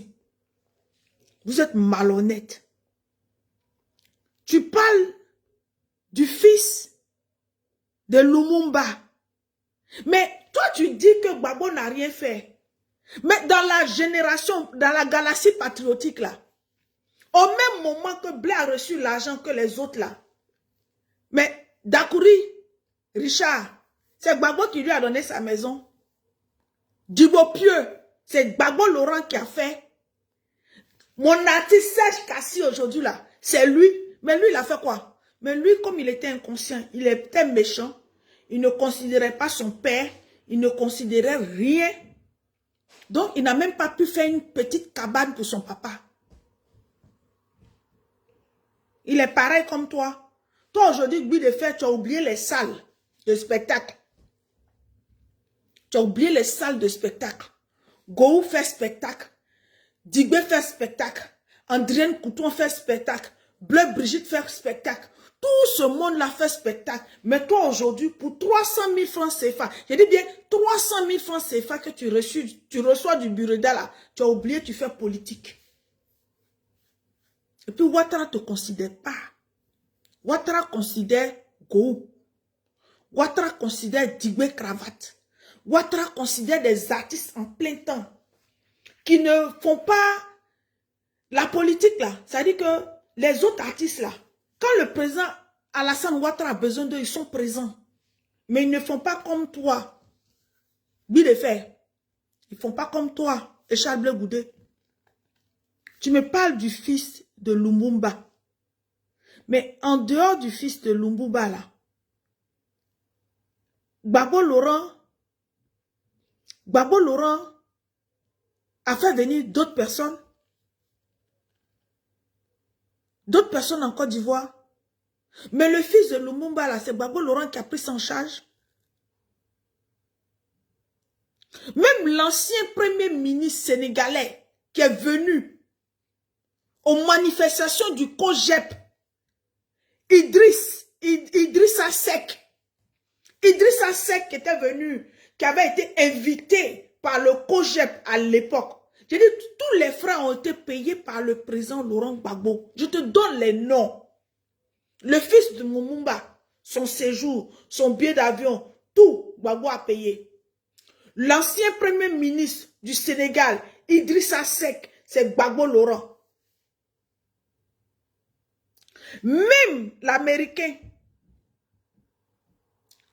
Vous êtes malhonnête. Tu parles du fils de Lumumba. Mais toi, tu dis que Gbagbo n'a rien fait. Mais dans la génération, dans la galaxie patriotique, là, au même moment que Blé a reçu l'argent que les autres, là, mais Dakouri, Richard, c'est Gbagbo qui lui a donné sa maison. Dubopieux, c'est Gbagbo Laurent qui a fait. Mon artiste Serge Kassi aujourd'hui là, c'est lui. Mais lui, il a fait quoi? Mais lui, comme il était inconscient, il était méchant, il ne considérait pas son père, il ne considérait rien. Donc, il n'a même pas pu faire une petite cabane pour son papa. Il est pareil comme toi. Toi, aujourd'hui, Gbi de Fer, tu as oublié les salles de spectacle. Tu as oublié les salles de spectacle. Gou fait spectacle. Digbe fait spectacle. Andrienne Couton fait spectacle. Bleu Brigitte fait spectacle. Tout ce monde-là fait spectacle. Mais toi, aujourd'hui, pour 300 000 francs CFA, je dis bien 300 000 francs CFA que tu reçois du Bureda là, tu as oublié, tu fais politique. Et puis, Ouattara ne te considère pas. Ouattara considère Gou. Ouattara considère Digbe Cravate. Ouattara considère des artistes en plein temps qui ne font pas la politique là. C'est-à-dire que les autres artistes là, quand le président Alassane Ouattara a besoin d'eux, ils sont présents. Mais ils ne font pas comme toi. Gbi de Fer. Ils ne font pas comme toi et Charles Blé Goudé. Tu me parles du fils de Lumumba. Mais en dehors du fils de Lumumba là, Gbagbo Laurent a fait venir d'autres personnes. D'autres personnes en Côte d'Ivoire. Mais le fils de Lumumba, là, c'est Gbagbo Laurent qui a pris son charge. Même l'ancien premier ministre sénégalais qui est venu aux manifestations du COGEP, Idrissa Seck qui était venu, qui avait été invité par le COGEP à l'époque. J'ai dit, tous les frais ont été payés par le président Laurent Gbagbo. Je te donne les noms. Le fils de Lumumba, son séjour, son billet d'avion, tout, Gbagbo a payé. L'ancien premier ministre du Sénégal, Idrissa Seck, c'est Gbagbo Laurent. Même l'Américain,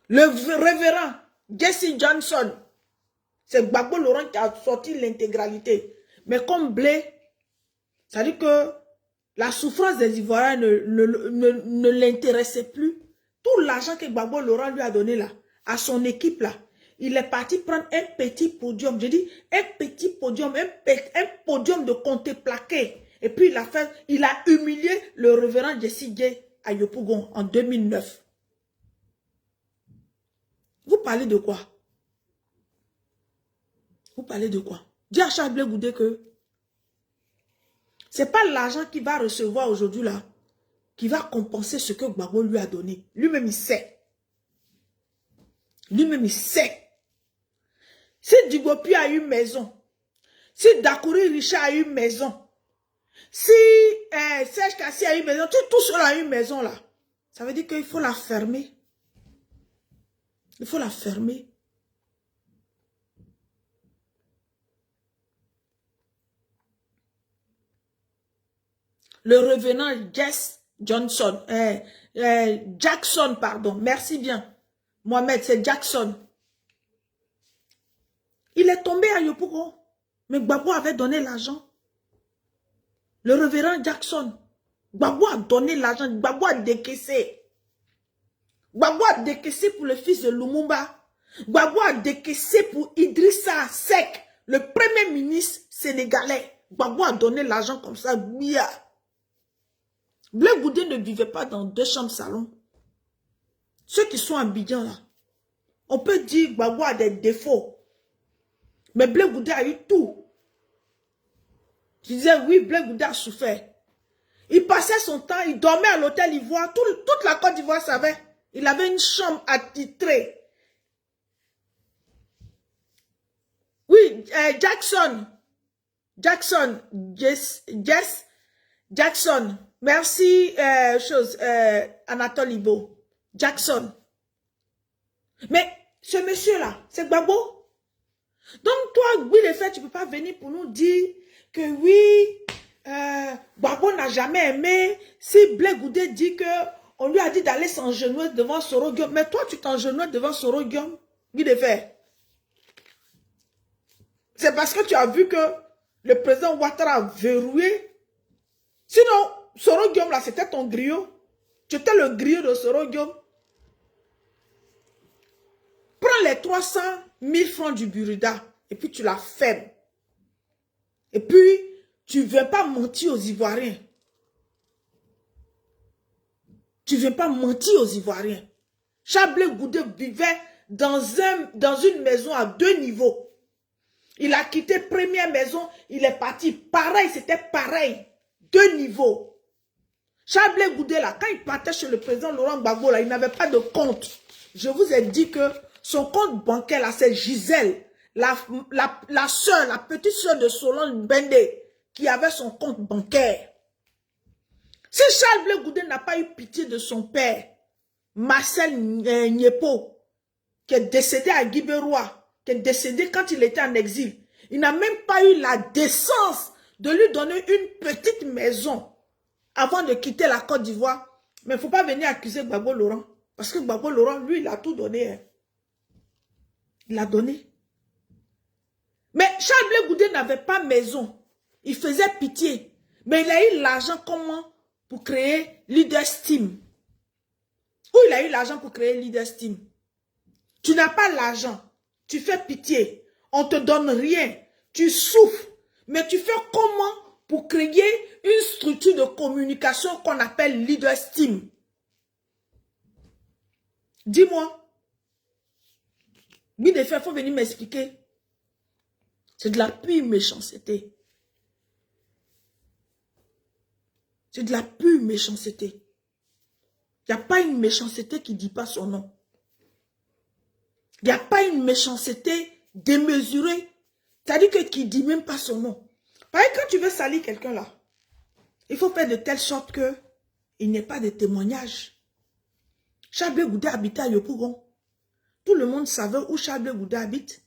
le révérend Jesse Johnson, c'est Gbagbo Laurent qui a sorti l'intégralité. Mais comme Blé, ça dit que la souffrance des Ivoiriens ne l'intéressait plus. Tout l'argent que Gbagbo Laurent lui a donné là, à son équipe là, il est parti prendre un petit podium. Je dis un petit podium, un podium de comté plaqué. Et puis il a humilié le révérend Jesse J à Yopougon en 2009. Vous parlez de quoi? Vous parlez de quoi? Dis à Charles Blé Goudé que ce n'est pas l'argent qu'il va recevoir aujourd'hui là qui va compenser ce que Gbagbo lui a donné. Lui-même il sait. Lui-même il sait. si Digopi a une maison, si Dakuri Richard a une maison, si Serge Kassi a une maison, tout cela a une maison là, ça veut dire qu'il faut la fermer. Il faut la fermer. Le revenant Jackson, pardon, merci bien. Mohamed, c'est Jackson. Il est tombé à Yopougon, mais Gbagbo avait donné l'argent. Le révérend Jackson, Gbagbo a donné l'argent, Gbagbo a décaissé. Gbagbo a décaissé pour le fils de Lumumba. Gbagbo a décaissé pour Idrissa Seck, le premier ministre sénégalais. Gbagbo a donné l'argent comme ça, bia. Blé Goudé ne vivait pas dans 2 chambres salon. Ceux qui sont en Abidjan là, on peut dire Gbagbo a des défauts. Mais Blé Goudé a eu tout. Je disais oui, Blé Goudé a souffert. Il passait son temps, il dormait à l'hôtel Ivoire. Toute la Côte d'Ivoire savait. Il avait une chambre attitrée. Oui, Jackson. Merci, Anatole Ibo. Jackson. Mais ce monsieur-là, c'est Gbagbo. Donc toi, oui, les faits, tu ne peux pas venir pour nous dire que oui, Gbagbo n'a jamais aimé. Si Blé Goudé dit que on lui a dit d'aller s'engenouiller devant Soro Guillaume, mais toi, tu t'engenouilles devant Soro Guillaume. Oui, les faits. C'est parce que tu as vu que le président Ouattara a verrouillé. Sinon, Soro Guillaume, là, c'était ton griot. Tu étais le griot de Soro Guillaume. Prends les 300 000 francs du Burida et puis tu la fermes. Et puis, tu ne viens pas mentir aux Ivoiriens. Tu ne viens pas mentir aux Ivoiriens. Chablé Goudé vivait dans une maison à 2 niveaux. Il a quitté première maison, il est parti. Pareil, c'était pareil. 2 niveaux. Chablé Goudé, là, quand il partait chez le président Laurent Gbagbo, là, il n'avait pas de compte. Je vous ai dit que son compte bancaire, là, c'est Gisèle, la soeur, la petite soeur de Solange Bendé, qui avait son compte bancaire. Si Charles Blé Goudé n'a pas eu pitié de son père, Marcel Niepo, qui est décédé à Guibérois, qui est décédé quand il était en exil, il n'a même pas eu la décence de lui donner une petite maison avant de quitter la Côte d'Ivoire. Mais il ne faut pas venir accuser Gbagbo Laurent. Parce que Gbagbo Laurent, lui, il a tout donné. Hein. Il l'a donné. Mais Charles Blé Goudé n'avait pas maison. Il faisait pitié. Mais il a eu l'argent comment? Pour créer Leaders Team. Où il a eu l'argent pour créer Leaders Team? Tu n'as pas l'argent. Tu fais pitié. On ne te donne rien. Tu souffres. Mais tu fais comment pour créer une structure de communication qu'on appelle Leaders Team? Dis-moi. Oui, des faits, il faut venir m'expliquer. C'est de la pure méchanceté. C'est de la pure méchanceté. Il n'y a pas une méchanceté qui ne dit pas son nom. Il n'y a pas une méchanceté démesurée. C'est-à-dire que qui ne dit même pas son nom. Par exemple, quand tu veux salir quelqu'un là, il faut faire de telle sorte qu'il n'y ait pas de témoignage. Charles Blé Goudé habitait à Yopougon. Tout le monde savait où Charles Blé Goudé habite.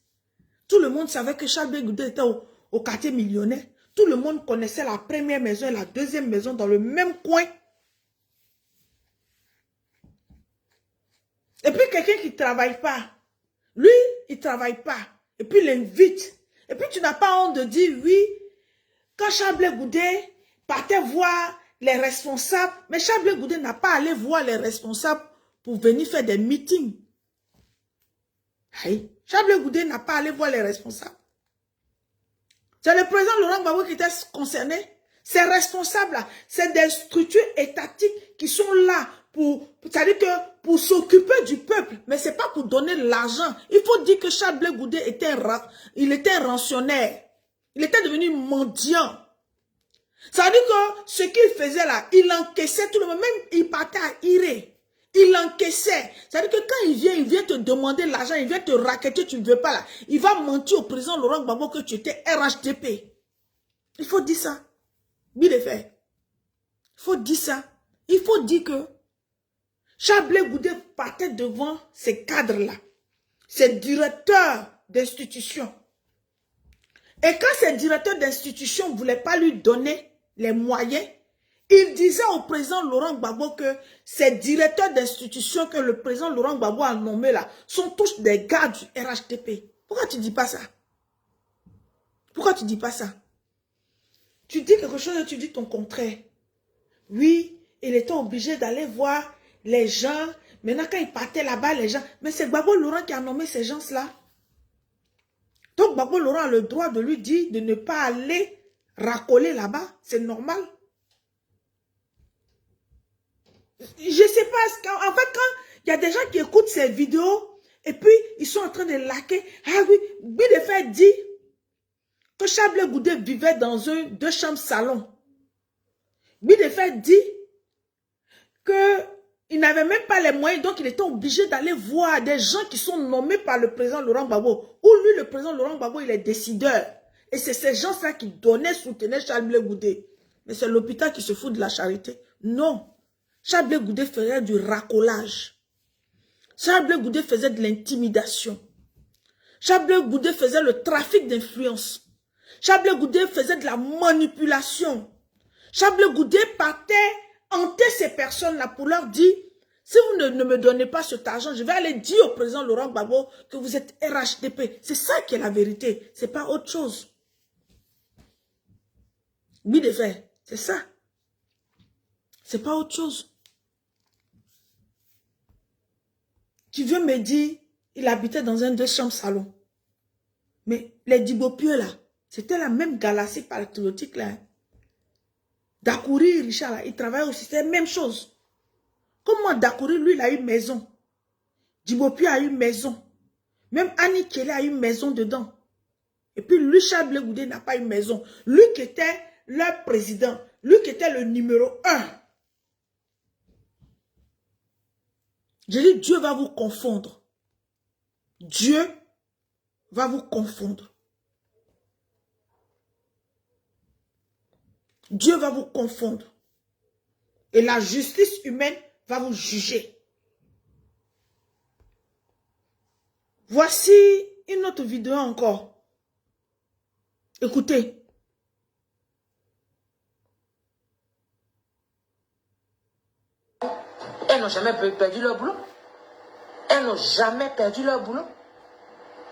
Tout le monde savait que Charles Blé Goudé était au quartier millionnaire. Tout le monde connaissait la première maison et la deuxième maison dans le même coin. Et puis quelqu'un qui ne travaille pas, lui, il ne travaille pas. Et puis il l'invite. Et puis tu n'as pas honte de dire, oui, quand Charles Blé Goudé partait voir les responsables, mais Charles Blé Goudé n'a pas allé voir les responsables pour venir faire des meetings. Hey, Charles Blé Goudé n'a pas allé voir les responsables. C'est le président Laurent Gbagbo qui était concerné. Ces responsables-là, c'est des structures étatiques qui sont là c'est-à-dire que pour s'occuper du peuple, mais ce n'est pas pour donner de l'argent. Il faut dire que Charles Blé Goudé était un rançonnaire. Il était devenu mendiant. Ça veut dire que ce qu'il faisait là, il encaissait tout le monde. Même il partait à Iré. Il encaissait. C'est-à-dire que quand il vient te demander l'argent, il vient te racketter, tu ne veux pas là. Il va mentir au président Laurent Gbagbo que tu étais RHDP. Il faut dire ça. Bien fait. Il faut dire ça. Il faut dire que Chablé Goudé partait devant ces cadres-là. Ces directeurs d'institutions. Et quand ces directeurs d'institutions ne voulaient pas lui donner les moyens, il disait au président Laurent Gbagbo que ces directeurs d'institutions que le président Laurent Gbagbo a nommés là sont tous des gars du RHDP. Pourquoi tu ne dis pas ça? Pourquoi tu ne dis pas ça? Tu dis quelque chose et tu dis ton contraire. Oui, il était obligé d'aller voir les gens. Maintenant, quand il partait là-bas, les gens... Mais c'est Gbagbo Laurent qui a nommé ces gens-là. Donc, Gbagbo Laurent a le droit de lui dire de ne pas aller racoler là-bas. C'est normal. Je ne sais pas. En fait, quand il y a des gens qui écoutent ces vidéos et puis ils sont en train de laquer. Ah oui, Bidefait dit que Chablé Goudé vivait dans un 2 chambres salon. Bidefait dit qu'il n'avait même pas les moyens, donc il était obligé d'aller voir des gens qui sont nommés par le président Laurent Gbagbo. Ou lui, le président Laurent Gbagbo, il est décideur. Et c'est ces gens-là qui donnaient, soutenaient Chablé Goudé. Mais c'est l'hôpital qui se fout de la charité. Non. Chablé Goudé faisait du racolage. Chablé Goudé faisait de l'intimidation. Chablé Goudé faisait le trafic d'influence. Chablé Goudé faisait de la manipulation. Chablé Goudé partait hanter ces personnes-là pour leur dire, si vous ne me donnez pas cet argent, je vais aller dire au président Laurent Gbagbo que vous êtes RHDP. C'est ça qui est la vérité. C'est pas autre chose. Bidefait, c'est ça. C'est pas autre chose. Tu veux me dire, il habitait dans un 2 chambres salon. Mais les Dibopieux là, c'était la même galaxie patriotique là. Dakouri, Richard là, il travaille aussi, c'est la même chose. Comment Dakouri, lui, il a une maison. Dibopieux a une maison. Même Annie Kelly a une maison dedans. Et puis lui, Chablé Goudé n'a pas une maison. Lui qui était leur président, lui qui était le numéro 1. Je dis, Dieu va vous confondre. Dieu va vous confondre. Dieu va vous confondre. Et la justice humaine va vous juger. Voici une autre vidéo encore. Écoutez. Elles n'ont jamais perdu leur boulot. Elles n'ont jamais perdu leur boulot.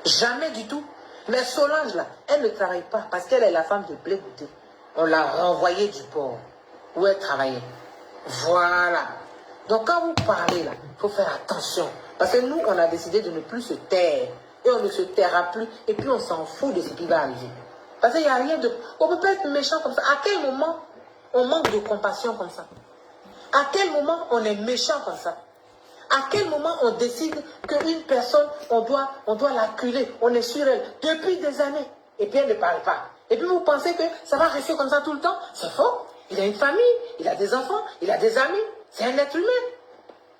Jamais du tout. Mais Solange, là, elle ne travaille pas parce qu'elle est la femme de Blé Goudé. On l'a renvoyée du port où elle travaillait. Voilà. Donc quand vous parlez, là, il faut faire attention. Parce que nous, on a décidé de ne plus se taire. Et on ne se taira plus. Et puis on s'en fout de ce qui va arriver. Parce qu'il n'y a rien de... On ne peut pas être méchant comme ça. À quel moment on manque de compassion comme ça? À quel moment on est méchant comme ça? À quel moment on décide qu'une personne, on doit l'acculer, on est sur elle depuis des années, et puis elle ne parle pas. Et puis vous pensez que ça va rester comme ça tout le temps? C'est faux. Il a une famille, il a des enfants, il a des amis. C'est un être humain.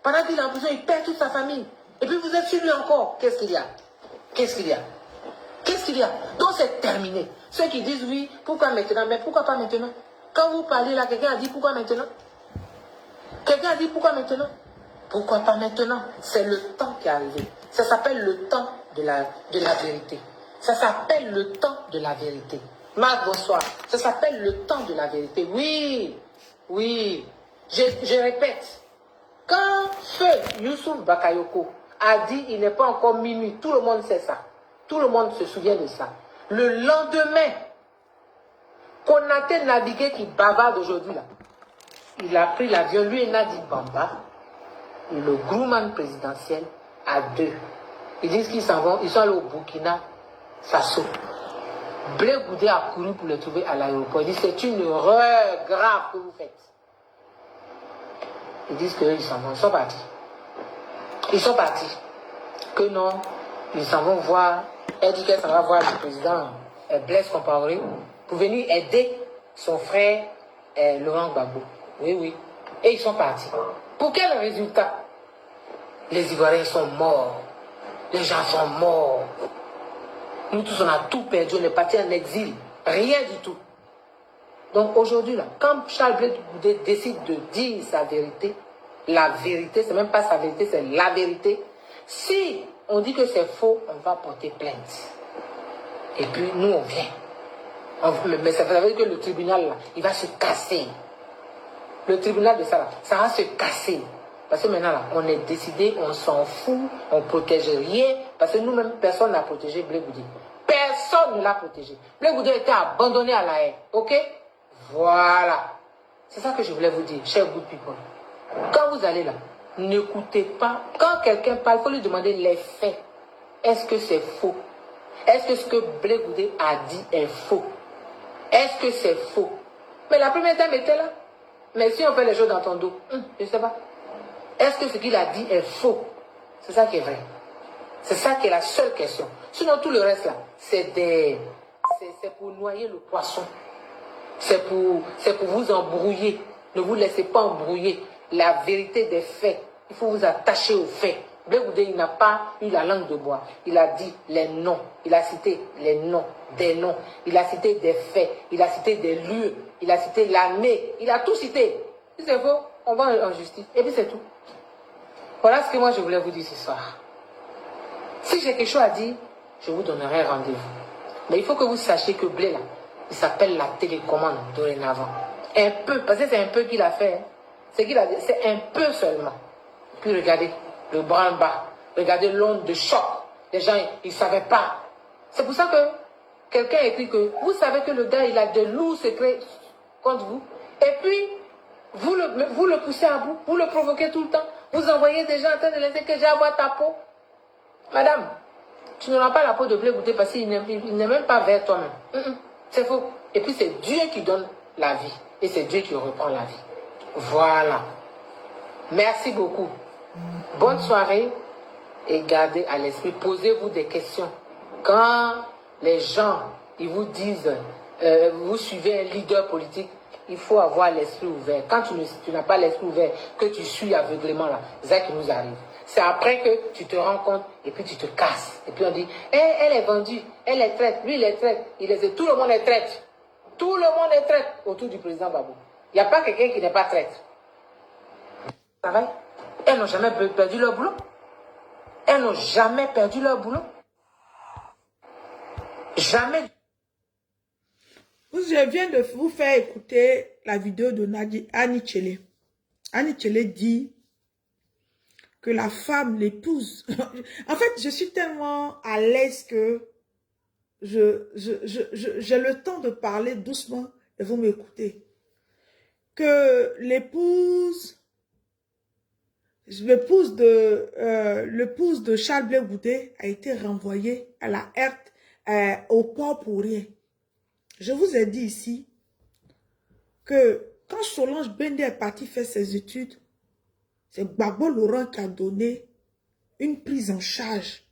Pendant qu'il est en prison, il perd toute sa famille. Et puis vous êtes sur lui encore. Qu'est-ce qu'il y a? Qu'est-ce qu'il y a? Qu'est-ce qu'il y a? Donc c'est terminé. Ceux qui disent oui, pourquoi maintenant? Mais pourquoi pas maintenant? Quand vous parlez là, quelqu'un a dit pourquoi maintenant? Quelqu'un a dit pourquoi maintenant? Pourquoi pas maintenant? C'est le temps qui est arrivé. Ça s'appelle le temps de la vérité. Ça s'appelle le temps de la vérité. Marc, bonsoir. Ça s'appelle le temps de la vérité. Oui, oui. Je répète. Quand feu Youssouf Bakayoko a dit il n'est pas encore minuit, tout le monde sait ça. Tout le monde se souvient de ça. Le lendemain, Konaté Nabigué qui bavarde aujourd'hui là, il a pris l'avion, lui et Nadi Bamba, le groupement présidentiel, à 2. Ils disent qu'ils s'en vont, ils sont allés au Burkina Faso. Blé Goudé a couru pour les trouver à l'aéroport. Il dit c'est une erreur grave que vous faites. Ils disent qu'ils s'en vont, ils sont partis. Ils sont partis. Que non, ils s'en vont voir, elle dit qu'elle s'en va voir le président Blaise Compaoré pour venir aider son frère Laurent Gbagbo. Oui, oui. Et ils sont partis. Pour quel résultat? Les Ivoiriens sont morts. Les gens sont morts. Nous tous, on a tout perdu. On est partis en exil. Rien du tout. Donc aujourd'hui, là, quand Charles Blé Goudé décide de dire sa vérité, la vérité, c'est même pas sa vérité, c'est la vérité. Si on dit que c'est faux, on va porter plainte. Et puis nous, on vient. Mais ça veut dire que le tribunal, là, il va se casser. Le tribunal de ça, là, ça va se casser. Parce que maintenant, là, on est décidé, on s'en fout, on ne protège rien. Parce que nous-mêmes, personne n'a protégé Blé Goudé. Personne ne l'a protégé. Blé Goudé a été abandonné à la haie. Ok? Voilà. C'est ça que je voulais vous dire, cher good people. Quand vous allez là, n'écoutez pas. Quand quelqu'un parle, il faut lui demander les faits. Est-ce que c'est faux? Est-ce que ce que Blé Goudé a dit est faux? Est-ce que c'est faux? Mais la première dame était là. Mais si on fait les choses dans ton dos, je ne sais pas. Est-ce que ce qu'il a dit est faux? C'est ça qui est vrai. C'est ça qui est la seule question. Sinon, tout le reste là, c'est pour noyer le poisson. C'est pour vous embrouiller. Ne vous laissez pas embrouiller. La vérité des faits. Il faut vous attacher aux faits. Blé Goudé, il n'a pas eu la langue de bois. Il a dit les noms. Il a cité les noms, des noms. Il a cité des faits. Il a cité des lieux. Il a cité l'année. Il a tout cité. Si c'est faux, on va en justice. Et puis c'est tout. Voilà ce que moi je voulais vous dire ce soir. Si j'ai quelque chose à dire, je vous donnerai rendez-vous. Mais il faut que vous sachiez que Blé là, il s'appelle la télécommande dorénavant. Un peu, parce que c'est un peu qu'il a fait. Hein. C'est un peu seulement. Puis regardez le branle-bas. Regardez l'onde de choc. Les gens, ils ne savaient pas. C'est pour ça que quelqu'un écrit que vous savez que le gars, il a de lourds secrets contre vous. Et puis, vous le poussez à bout. Vous le provoquez tout le temps. Vous envoyez des gens en train de laisser que j'ai à voir ta peau. Madame, tu n'auras pas la peau de Blé Goudé parce qu'il n'est même pas vers toi-même. C'est faux. Et puis c'est Dieu qui donne la vie. Et c'est Dieu qui reprend la vie. Voilà. Merci beaucoup. Bonne soirée. Et gardez à l'esprit. Posez-vous des questions. Quand les gens, ils vous disent, vous suivez un leader politique, il faut avoir l'esprit ouvert. Quand tu n'as pas l'esprit ouvert, que tu suis aveuglément là, c'est ça qui nous arrive. C'est après que tu te rends compte et puis tu te casses. Et puis on dit, elle est vendue, elle est traite, lui il est traite, tout le monde est traite. Tout le monde est traite autour du président Babou. Il n'y a pas quelqu'un qui n'est pas traite. Ça va? Elles n'ont jamais perdu leur boulot. Elles n'ont jamais perdu leur boulot. Jamais. Je viens de vous faire écouter la vidéo de Annie Tchélé. Annie Tchélé dit que la femme, l'épouse... En fait, je suis tellement à l'aise que j'ai le temps de parler doucement et vous m'écoutez. Que l'épouse de Charles Blé Goudé a été renvoyée à la HERT au port pour rien. Je vous ai dit ici que quand Solange Bendé est parti faire ses études, c'est Gbagbo Laurent qui a donné une prise en charge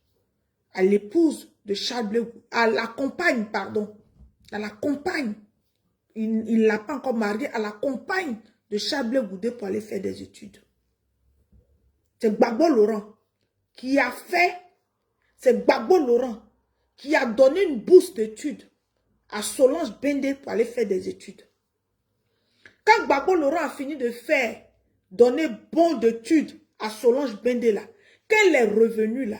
à l'épouse de Charles Blé Goudé, à la compagne, pardon, à la compagne. Il ne l'a pas encore mariée, à la compagne de Charles Blé Goudé pour aller faire des études. C'est Gbagbo Laurent qui a fait, c'est Gbagbo Laurent qui a donné une bourse d'études à Solange Bendé pour aller faire des études. Quand Gbagbo Laurent a fini de donner bon d'études à Solange Bendé là, qu'elle est revenue là,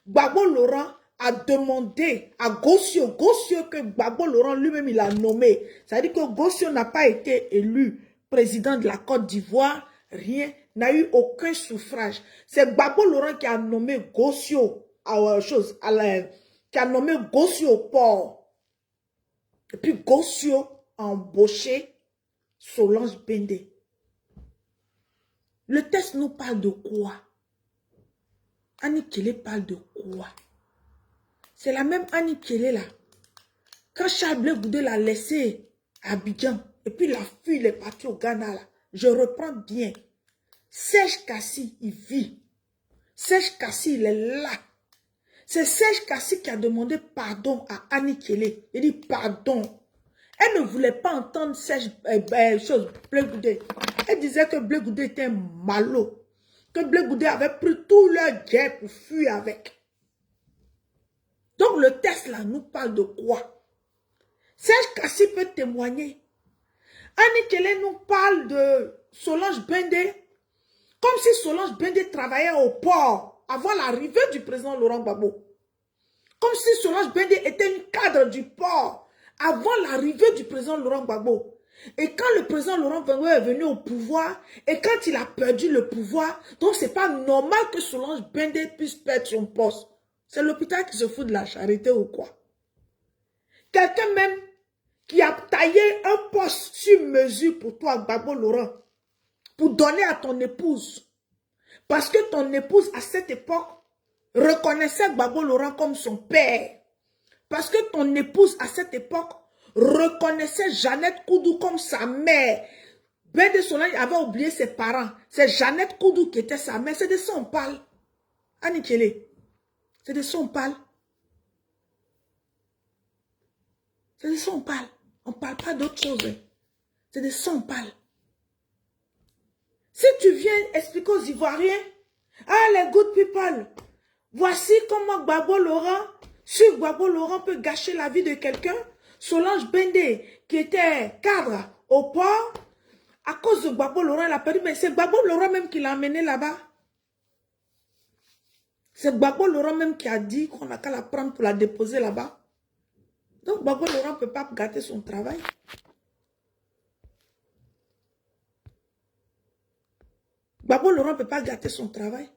Gbagbo Laurent a demandé à Gossio que Gbagbo Laurent lui-même il a nommé. C'est-à-dire que Gossio n'a pas été élu président de la Côte d'Ivoire, rien, n'a eu aucun suffrage. C'est Gbagbo Laurent qui a nommé Gossio qui a nommé Gossio au port. Et puis Gossio a embauché Solange Bendé. Le texte nous parle de quoi? Annie Tchélé parle de quoi? C'est la même Annie Tchélé là. Quand Charles Blé Goudé l'a laissé à Abidjan, et puis la fille est partie au Ghana là, je reprends bien. Serge Kassi, il vit. Serge Kassi, il est là. C'est Serge Kassi qui a demandé pardon à Annie Tchélé. Il dit pardon. Elle ne voulait pas entendre Blé Goudé. Elle disait que Blé Goudé était un malot. que Blé Goudé avait pris tout leur guerre pour fuir avec. Donc le test là nous parle de quoi? Serge Kassi peut témoigner. Annie Kelly nous parle de Solange Bendé, comme si Solange Bendé travaillait au port avant l'arrivée du président Laurent Gbagbo. Comme si Solange Bendé était une cadre du port avant l'arrivée du président Laurent Gbagbo. Et quand le président Laurent Gbagbo est venu au pouvoir, et quand il a perdu le pouvoir, donc c'est pas normal que Solange Bendé puisse perdre son poste. C'est l'hôpital qui se fout de la charité ou quoi? Quelqu'un même qui a taillé un poste sur mesure pour toi, Gbagbo Laurent, pour donner à ton épouse. Parce que ton épouse, à cette époque, reconnaissait Gbagbo Laurent comme son père. Parce que ton épouse, à cette époque, reconnaissait Jeannette Koudou comme sa mère. Bendé Solange avait oublié ses parents. C'est Jeannette Koudou qui était sa mère. C'est de ça on parle. Annie Kelly. C'est de ça on parle. C'est de ça on parle. On ne parle pas d'autre chose. C'est de ça on parle. Si tu viens expliquer aux Ivoiriens, ah les good people, voici comment Gbagbo Laurent, si Gbagbo Laurent peut gâcher la vie de quelqu'un, Solange Bendé, qui était cadre au port, à cause de Gbagbo Laurent, elle a perdu, mais c'est Gbagbo Laurent même qui l'a amené là-bas. C'est Gbagbo Laurent même qui a dit qu'on n'a qu'à la prendre pour la déposer là-bas. Donc Gbagbo Laurent ne peut pas gâter son travail. Gbagbo Laurent ne peut pas gâter son travail.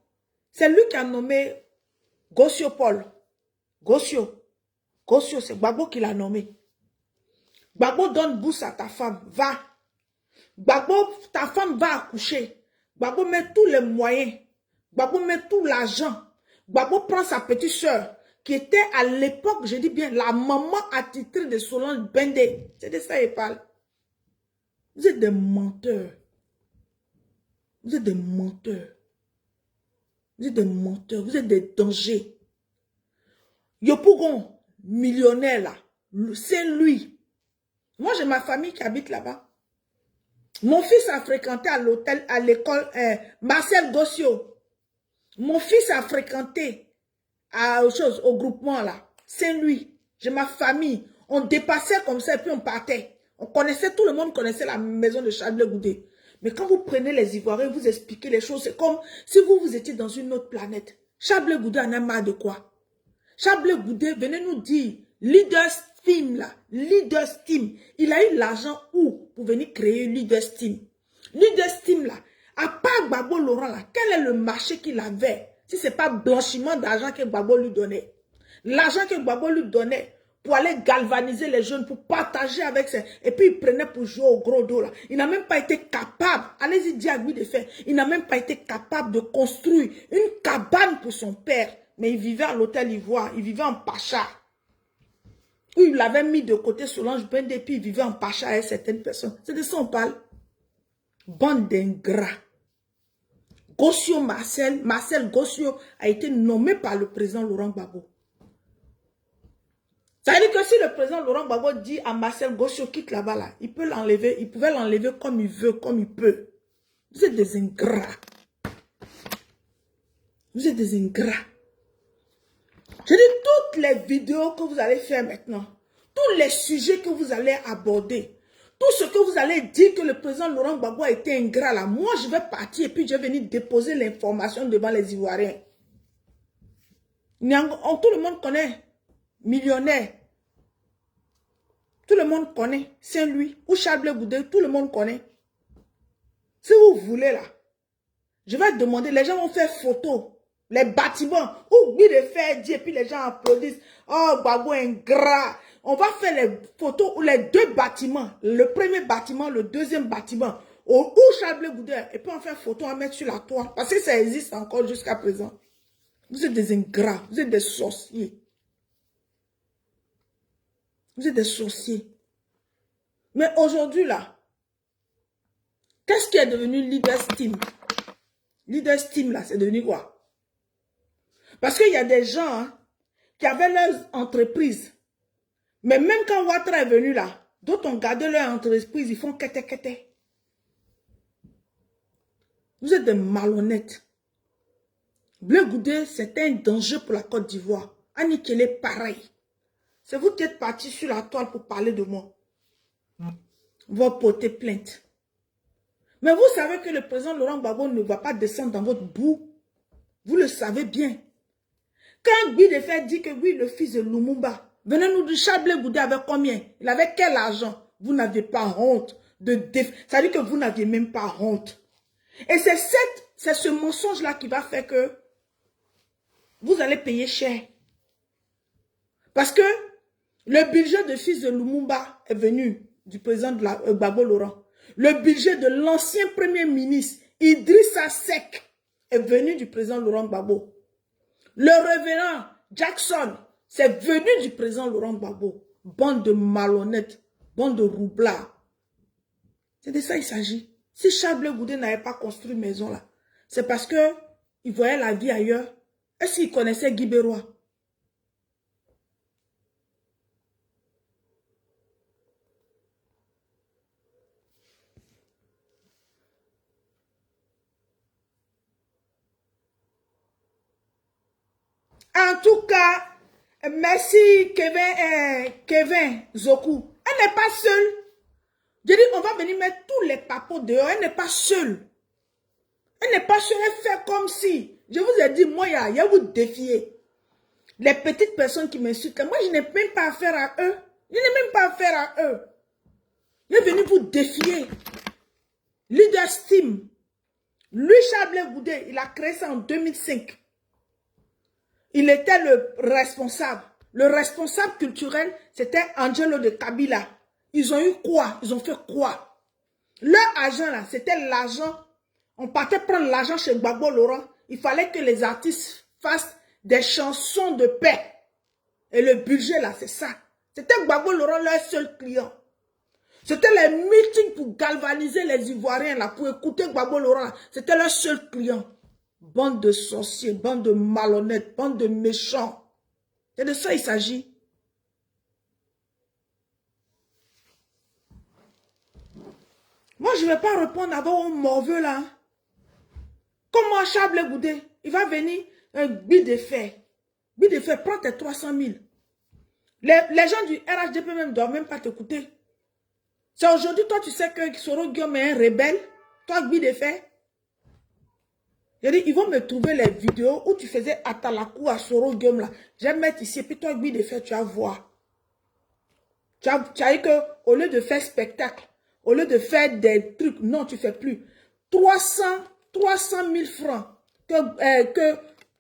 C'est lui qui a nommé Gossio Paul. Gossio, c'est Gbagbo qui l'a nommé. Gbagbo donne bourse à ta femme, va. Gbagbo, ta femme va accoucher. Gbagbo met tous les moyens. Gbagbo met tout l'argent. Gbagbo prend sa petite soeur, qui était à l'époque, je dis bien, la maman attitrée de Solange Bendé. C'est de ça qu'il parle. Vous êtes des menteurs. Vous êtes des menteurs. Vous êtes des menteurs. Vous êtes des dangers. Yopougon, millionnaire là, c'est lui. Moi, j'ai ma famille qui habite là-bas. Mon fils a fréquenté à l'hôtel, à l'école, Marcel Gossio. Mon fils a fréquenté au groupement là. C'est lui. J'ai ma famille. On dépassait comme ça et puis on partait. On connaissait, tout le monde connaissait la maison de Charles Blé Goudé. Mais quand vous prenez les Ivoiriens, vous expliquez les choses, c'est comme si vous étiez dans une autre planète. Charles Blé Goudé en a marre de quoi? Charles Blé Goudé, venez nous dire, Leaders Team là, Leaders Team, il a eu l'argent où pour venir créer Leaders Team? Leaders Team là, à part Gbagbo Laurent là, quel est le marché qu'il avait? Si ce n'est pas blanchiment d'argent que Gbagbo lui donnait. L'argent que Gbagbo lui donnait pour aller galvaniser les jeunes, pour partager avec ses... Et puis il prenait pour jouer au gros dos là. Il n'a même pas été capable, allez-y dire à lui de faire, il n'a même pas été capable de construire une cabane pour son père. Mais il vivait à l'hôtel Ivoire, il vivait en Pacha. Où il l'avait mis de côté Solange Bendé, puis il vivait en Pacha avec certaines personnes. C'est de ça on parle. Bande d'ingrats. Gossio Marcel Gossio a été nommé par le président Laurent Gbagbo. Ça veut dire que si le président Laurent Gbagbo dit à Marcel Gossio quitte là-bas, là, il peut l'enlever, il pouvait l'enlever comme il veut, comme il peut. Vous êtes des ingrats. Vous êtes des ingrats. Je dis toutes les vidéos que vous allez faire maintenant, tous les sujets que vous allez aborder, tout ce que vous allez dire que le président Laurent Gbagbo a été ingrat là, moi je vais partir et puis je vais venir déposer l'information devant les Ivoiriens. Tout le monde connaît, millionnaire. Tout le monde connaît Saint-Louis ou Charles Blé Goudé, tout le monde connaît. Si vous voulez là, je vais demander, les gens vont faire photo. Les bâtiments, oublie de faire dire, et puis les gens applaudissent. Oh, Gbagbo ingrat. On va faire les photos où les deux bâtiments, le premier bâtiment, le deuxième bâtiment, où Charles Blé Goudé, et puis on fait photo à mettre sur la toile. Parce que ça existe encore jusqu'à présent. Vous êtes des ingrats, vous êtes des sorciers. Vous êtes des sorciers. Mais aujourd'hui là, qu'est-ce qui est devenu Leaders Team? Leaders Team là, c'est devenu quoi? Parce qu'il y a des gens hein, qui avaient leurs entreprises. Mais même quand Ouattara est venu là, d'autres ont gardé leur entreprise, ils font kete. Vous êtes des malhonnêtes. Bleu Goudé, c'est un danger pour la Côte d'Ivoire. Annie Kelly, pareil. C'est vous qui êtes parti sur la toile pour parler de moi. Vous va porter plainte. Mais vous savez que le président Laurent Gbagbo ne va pas descendre dans votre boue. Vous le savez bien. Quand Guy Defert dit que oui, le fils de Lumumba, venez nous dire, Charles Goudé avait combien? Il avait quel argent? Vous n'avez pas honte de ça veut dire que vous n'aviez même pas honte. Et c'est ce mensonge-là qui va faire que vous allez payer cher. Parce que le budget de fils de Lumumba est venu du président de Gbagbo Laurent. Le budget de l'ancien premier ministre Idrissa Seck est venu du président Laurent Gbagbo. Le révérend Jackson, c'est venu du président Laurent Gbagbo. Bande de malhonnêtes, bande de roublards. C'est de ça qu'il s'agit. Si Charles Bleu Goudé n'avait pas construit une maison là, c'est parce qu'il voyait la vie ailleurs. Est-ce qu'il connaissait Guy Bérois? En tout cas, merci Kevin Zoku. Elle n'est pas seule. Je dis, on va venir mettre tous les papos dehors. Elle n'est pas seule. Elle n'est pas seule. Elle fait comme si. Je vous ai dit, moi, il y a vous défier. Les petites personnes qui m'insultent, moi, je n'ai même pas affaire à eux. Je n'ai même pas affaire à eux. Je suis venu vous défier. Leader Steam. Lui, Charles Goudé, il a créé ça en 2005. Il était le responsable. Le responsable culturel, c'était Angelo de Kabila. Ils ont eu quoi? Ils ont fait quoi? Leur argent, là, c'était l'argent. On partait prendre l'argent chez Gbagbo Laurent. Il fallait que les artistes fassent des chansons de paix. Et le budget, là, c'est ça. C'était Gbagbo Laurent, leur seul client. C'était les meetings pour galvaniser les Ivoiriens, là, pour écouter Gbagbo Laurent. C'était leur seul client. Bande de sorciers, bande de malhonnêtes, bande de méchants. C'est de ça il s'agit. Moi, je ne vais pas répondre à vos morveux là. Comment Charles Goudé, il va venir un Guy Defert. Guy Defert, prends tes 300 000. Les gens du RHDP même ne doivent même pas t'écouter. C'est aujourd'hui, toi, tu sais que Soro Guillaume est un rebelle. Toi, Guy Defert. J'ai dit, ils vont me trouver les vidéos où tu faisais Atalakou à Soro Guillaume là. Je vais mettre ici, et puis toi, Guy Defert, tu vas voir. Tu as dit qu'au lieu de faire spectacle, au lieu de faire des trucs, non, tu ne fais plus. 300 000 francs que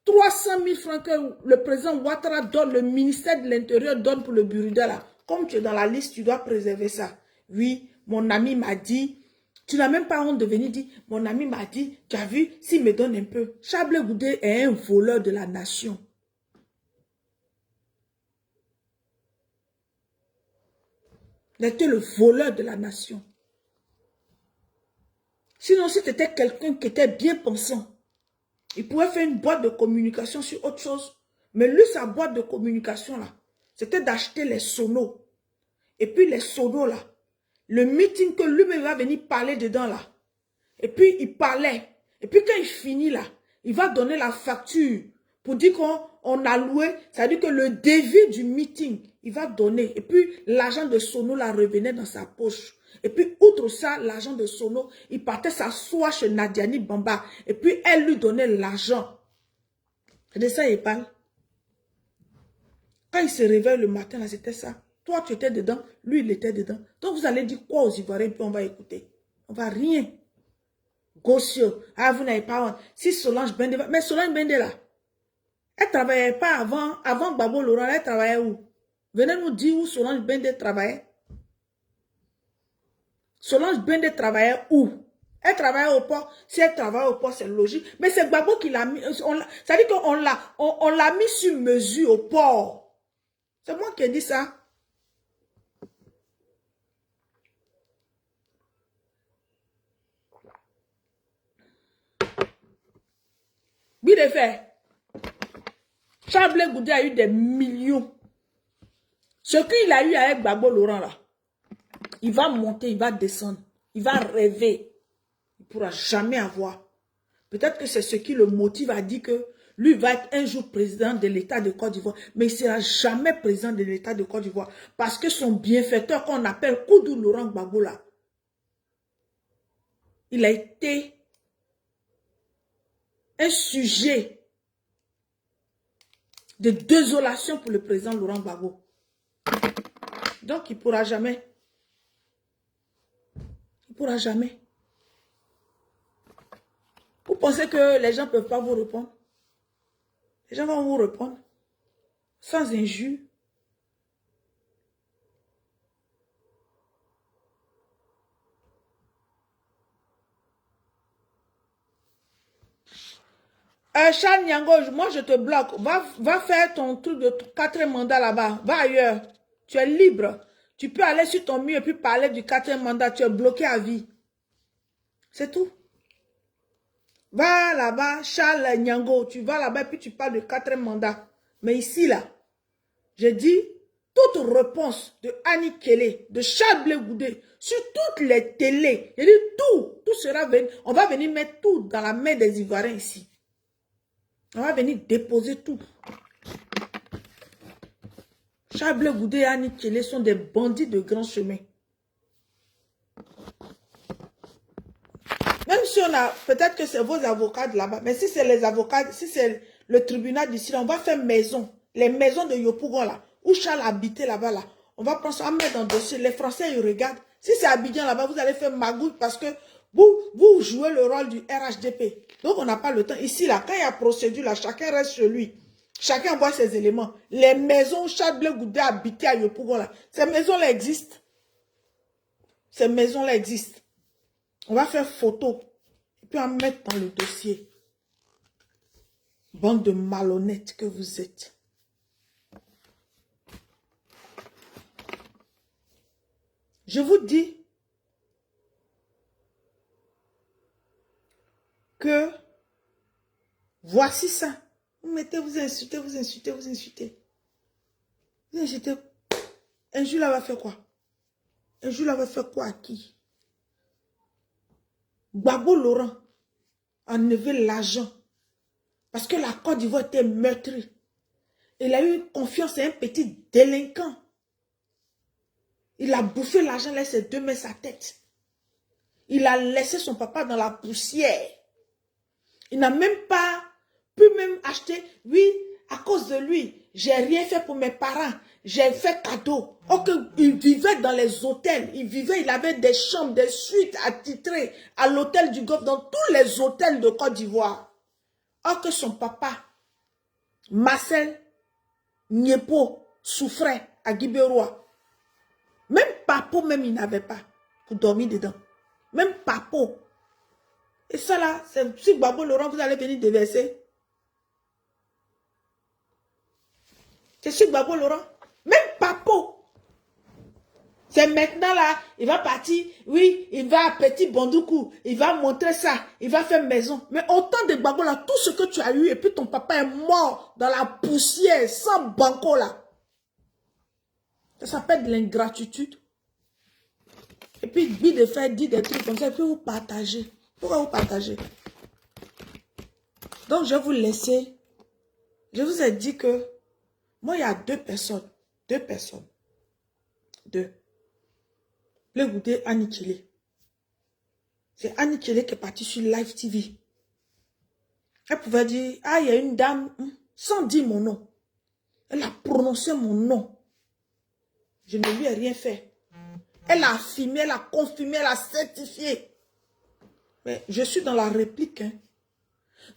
300 000 francs que le président Ouattara donne, le ministère de l'Intérieur donne pour le Burunda là. Comme tu es dans la liste, tu dois préserver ça. Oui, mon ami m'a dit, tu n'as même pas honte de venir dire, mon ami m'a dit, tu as vu, s'il me donne un peu. Charles Goudé est un voleur de la nation. Il était le voleur de la nation. Sinon, si tu étais quelqu'un qui était bien pensant, il pouvait faire une boîte de communication sur autre chose. Mais lui, sa boîte de communication, là, c'était d'acheter les sonos. Et puis les sonos, là, le meeting que lui-même va venir parler dedans, là. Et puis, il parlait. Et puis, quand il finit, là, il va donner la facture pour dire qu'on a loué. C'est-à-dire que le devis du meeting, il va donner. Et puis, l'argent de sono, là, revenait dans sa poche. Et puis, outre ça, l'argent de sono, il partait s'asseoir chez Nadiani Bamba. Et puis, elle lui donnait l'argent. C'est de ça il parle. Quand il se réveille le matin, là, c'était ça. Toi, tu étais dedans, lui, il était dedans. Donc, vous allez dire quoi aux Ivoiriens, puis on va écouter. On va rien. Gossio, ah, vous n'avez pas honte. Si Solange Bende, mais Solange Bende, là, elle ne travaillait pas avant Gbagbo Laurent, elle travaillait où? Venez nous dire où Solange Bende travaillait. Solange Bende travaillait où? Elle travaillait au port. Si elle travaille au port, c'est logique. Mais c'est Gbagbo qui l'a mis. Ça dit qu'on l'a mis sur mesure au port. C'est moi qui ai dit ça. Guy Defert. Charles Goudé a eu des millions. Ce qu'il a eu avec Gbagbo Laurent là, il va monter, il va descendre, il va rêver. Il ne pourra jamais avoir. Peut-être que c'est ce qui le motive à dire que lui va être un jour président de l'État de Côte d'Ivoire, mais il ne sera jamais président de l'État de Côte d'Ivoire parce que son bienfaiteur qu'on appelle Koudou Laurent Gbagbo là, il a été un sujet de désolation pour le président Laurent Gbagbo. Donc il ne pourra jamais. Il ne pourra jamais. Vous pensez que les gens ne peuvent pas vous répondre? Les gens vont vous répondre sans injure. Charles Nyango, moi je te bloque. Va faire ton truc de 4e mandat là-bas. Va ailleurs. Tu es libre. Tu peux aller sur ton mur et puis parler du 4e mandat. Tu es bloqué à vie. C'est tout. Va là-bas, Charles Nyango. Tu vas là-bas et puis tu parles du 4e mandat. Mais ici, là, j'ai dit toute réponse de Annie Kelly, de Charles Blé Goudé, sur toutes les télés. J'ai dit tout sera venu. On va venir mettre tout dans la main des Ivoiriens ici. On va venir déposer tout. Charles Blé Goudé et Annie Kelly sont des bandits de grand chemin. Même si on a, peut-être que c'est vos avocats de là-bas, mais si c'est les avocats, si c'est le tribunal d'ici, on va faire maison. Les maisons de Yopougon là, où Charles habitait là-bas là. On va prendre ça, on va mettre dans le dossier. Les Français, ils regardent. Si c'est Abidjan là-bas, vous allez faire magouille parce que vous jouez le rôle du RHDP. Donc, on n'a pas le temps. Ici, là, quand il y a procédure, là, chacun reste chez lui. Chacun voit ses éléments. Les maisons où Charles Blé Goudé habitait à Yopougon, là, ces maisons-là existent. Ces maisons-là existent. On va faire photo. Et puis, on va mettre dans le dossier. Bande de malhonnêtes que vous êtes. Je vous dis que voici ça. Vous mettez, vous insultez, vous insultez, vous insultez. Vous insultez. Un jour là va faire quoi? Un jour là va faire quoi à qui? Gbagbo Laurent a enlevé l'argent parce que la Côte d'Ivoire était meurtrie. Il a eu confiance à un petit délinquant. Il a bouffé l'argent, laissé ses 2 mains sa tête. Il a laissé son papa dans la poussière. Il n'a même pas pu même acheter. Oui, à cause de lui, j'ai rien fait pour mes parents. J'ai fait cadeau. Oh, il vivait dans les hôtels. Il avait des chambres, des suites attitrées à l'hôtel du Golfe, dans tous les hôtels de Côte d'Ivoire. Or que son papa, Marcel Niepo, souffrait à Guibérois. Même Papo, même il n'avait pas pour dormir dedans. Même Papo. Et ça là, c'est si Gbagbo Laurent, vous allez venir déverser. C'est sur Gbagbo Laurent. Même Papo. C'est maintenant là, il va partir, oui, il va à Petit Bondoukou, il va montrer ça, il va faire maison. Mais autant de Gbagbo là, tout ce que tu as eu, et puis ton papa est mort dans la poussière, sans banco là. Ça s'appelle de l'ingratitude. Et puis, lui de faire dire des trucs comme ça, et puis vous partagez. Pourquoi vous partagez? Donc, je vais vous laisser. Je vous ai dit que moi, il y a 2 personnes. 2 personnes. 2. Blé Goudé, Annie Kelly. C'est Annie Kelly qui est partie sur Live TV. Elle pouvait dire, ah, il y a une dame, sans dire mon nom. Elle a prononcé mon nom. Je ne lui ai rien fait. Elle a affirmé, elle a confirmé, elle a certifié. Mais je suis dans la réplique. Hein.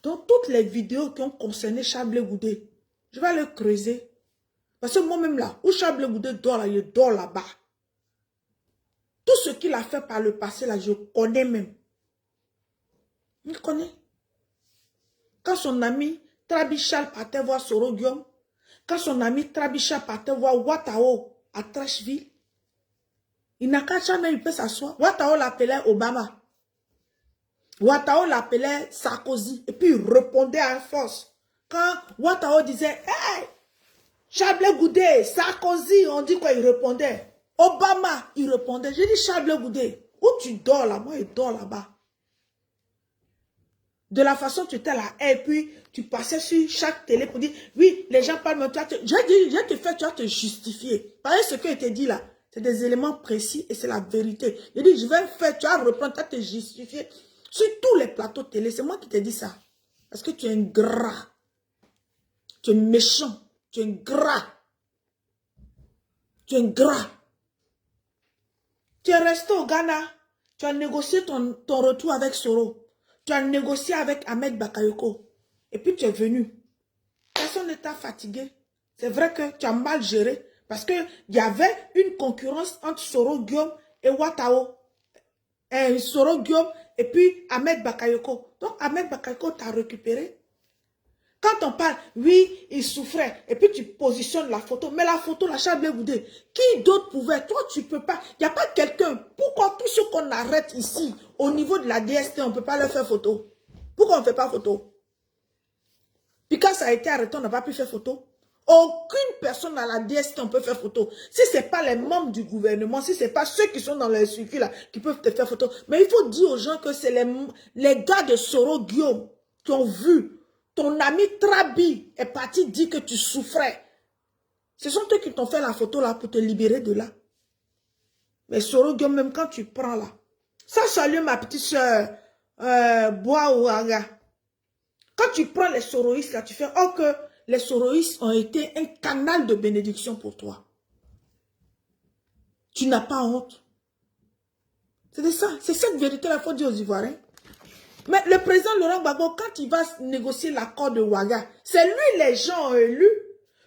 Donc, toutes les vidéos qui ont concerné Charles Blé Goudé, je vais le creuser. Parce que moi-même là, où Charles Blé Goudé dort là, je dors là-bas. Tout ce qu'il a fait par le passé là, je connais même. Je connais. Quand son ami Trabichal partait voir Sorogium, quand son ami Trabichal partait voir Watao à Trashville, il n'a qu'à jamais, il peut s'asseoir. Watao l'appelait Obama. Watao l'appelait Sarkozy. Et puis il répondait à force. Quand Watao disait, hey, Charles Blé Goudé, Sarkozy, on dit quoi, il répondait. Obama, il répondait. J'ai dit, Charles Blé Goudé, où tu dors là? Moi, je dors là-bas. De la façon tu étais là, et puis tu passais sur chaque télé pour dire, oui, les gens parlent, mais je te fais, tu vas te justifier. Pareil, ce qui a été dit là, c'est des éléments précis et c'est la vérité. Je dis, je vais faire, tu vas reprendre, tu vas te justifier sur tous les plateaux télé. C'est moi qui t'ai dit ça. Parce que tu es ingrat. Tu es méchant. Tu es ingrat. Tu es ingrat. Tu es resté au Ghana. Tu as négocié ton retour avec Soro. Tu as négocié avec Ahmed Bakayoko. Et puis tu es venu. Personne ne t'a fatigué. C'est vrai que tu as mal géré. Parce qu'il y avait une concurrence entre Soro Guillaume et Watao. Soro Guillaume et puis Ahmed Bakayoko. Donc Ahmed Bakayoko t'a récupéré. Quand on parle, oui, il souffrait. Et puis tu positionnes la photo. Mais la photo, la Charles Boudé, qui d'autre pouvait? Toi, tu ne peux pas. Il n'y a pas quelqu'un. Pourquoi tous ceux qu'on arrête ici, au niveau de la DST, on ne peut pas leur faire photo? Pourquoi on ne fait pas photo? Puis quand ça a été arrêté, on n'a pas pu faire photo. Aucune personne à la DST, on peut faire photo. Si ce n'est pas les membres du gouvernement, si ce n'est pas ceux qui sont dans les circuits là, qui peuvent te faire photo. Mais il faut dire aux gens que c'est les gars de Soro Guillaume qui ont vu. Ton ami Trabi est parti dire que tu souffrais. Ce sont eux qui t'ont fait la photo là pour te libérer de là. Mais Soro Guillaume, même quand tu prends là. Ça salue ma petite soeur Boa Ouaga. Quand tu prends les soroïstes là, tu fais oh que les soroïstes ont été un canal de bénédiction pour toi. Tu n'as pas honte. C'est ça. C'est cette vérité là qu'il faut dire aux Ivoiriens. Mais le président Laurent Gbagbo, quand il va négocier l'accord de Ouaga, c'est lui les gens ont élu.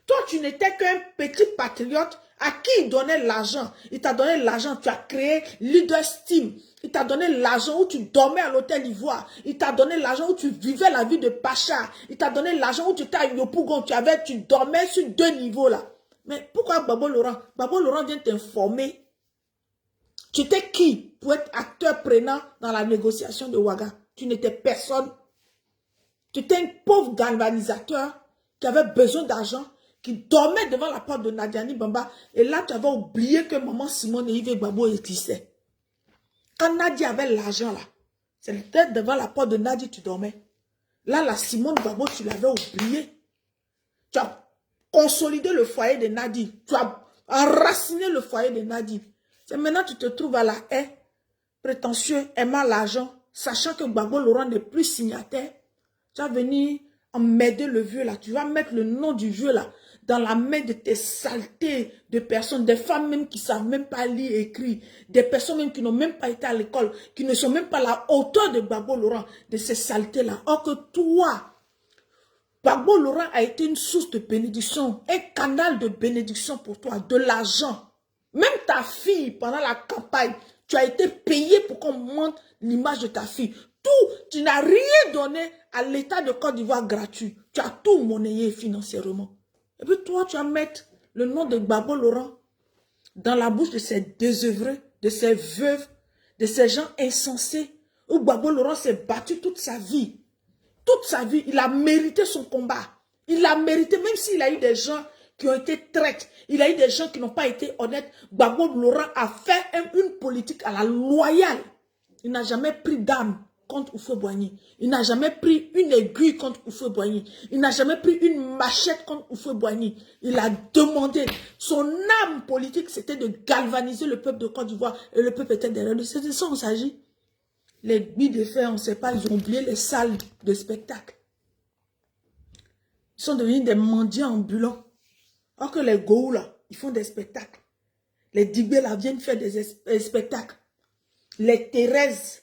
Toi, tu n'étais qu'un petit patriote à qui il donnait l'argent. Il t'a donné l'argent, tu as créé Leader Steam. Il t'a donné l'argent où tu dormais à l'hôtel Ivoire. Il t'a donné l'argent où tu vivais la vie de Pacha. Il t'a donné l'argent où tu étais à Yopougon. Tu dormais sur 2 niveaux là. Mais pourquoi Gbagbo Laurent? Gbagbo Laurent vient t'informer. Tu étais qui pour être acteur prenant dans la négociation de Ouaga? Tu n'étais personne. Tu étais un pauvre galvanisateur qui avait besoin d'argent, qui dormait devant la porte de Nadiani Bamba. Et là, tu avais oublié que maman Simone et Yves Gbagbo existaient. Quand Nadia avait l'argent là, c'était devant la porte de Nadia tu dormais. Là, la Simone Gbagbo, tu l'avais oublié. Tu as consolidé le foyer de Nadia. Tu as enraciné le foyer de Nadia. C'est maintenant que tu te trouves à la haie, prétentieux, aimant l'argent, sachant que Gbagbo Laurent n'est plus signataire. Tu vas venir emmerder le vieux là. Tu vas mettre le nom du vieux là dans la main de tes saletés de personnes, des femmes même qui ne savent même pas lire et écrire, des personnes même qui n'ont même pas été à l'école, qui ne sont même pas à la hauteur de Gbagbo Laurent, de ces saletés là. Or que toi, Gbagbo Laurent a été une source de bénédiction, un canal de bénédiction pour toi, de l'argent. Même ta fille, pendant la campagne, tu as été payé pour qu'on monte l'image de ta fille. Tout, tu n'as rien donné à l'État de Côte d'Ivoire gratuit. Tu as tout monnayé financièrement. Et puis toi, tu vas mettre le nom de Gbagbo Laurent dans la bouche de ces désœuvrés, de ces veuves, de ces gens insensés, où Gbagbo Laurent s'est battu toute sa vie. Toute sa vie, il a mérité son combat. Il a mérité, même s'il a eu des gens qui ont été traites, il a eu des gens qui n'ont pas été honnêtes. Gbagbo Laurent a fait une politique à la loyale. Il n'a jamais pris d'âme contre Houphouët-Boigny. Il n'a jamais pris une aiguille contre Houphouët-Boigny. Il n'a jamais pris une machette contre Houphouët-Boigny. Il a demandé. Son âme politique, c'était de galvaniser le peuple de Côte d'Ivoire. Et le peuple était derrière lui. C'est de ça qu'on s'agit. Les billes de fer, on ne sait pas, ils ont oublié les salles de spectacle. Ils sont devenus des mendiants ambulants. Alors que les Goou, là, ils font des spectacles. Les Dibé, là, viennent faire des spectacles. Les Thérèse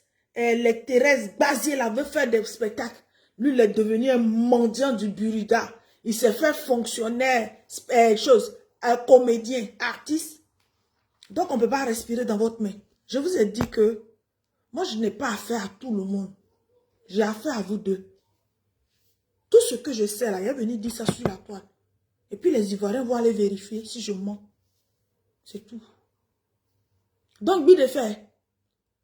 Bazier, là, veut faire des spectacles. Lui, il est devenu un mendiant du Burida. Il s'est fait fonctionnaire, comédien, artiste. Donc, on ne peut pas respirer dans votre main. Je vous ai dit que moi, je n'ai pas affaire à tout le monde. J'ai affaire à vous deux. Tout ce que je sais, là, il est venu dire ça sur la toile. Et puis, les Ivoiriens vont aller vérifier si je mens. C'est tout. Donc, Bi de fer,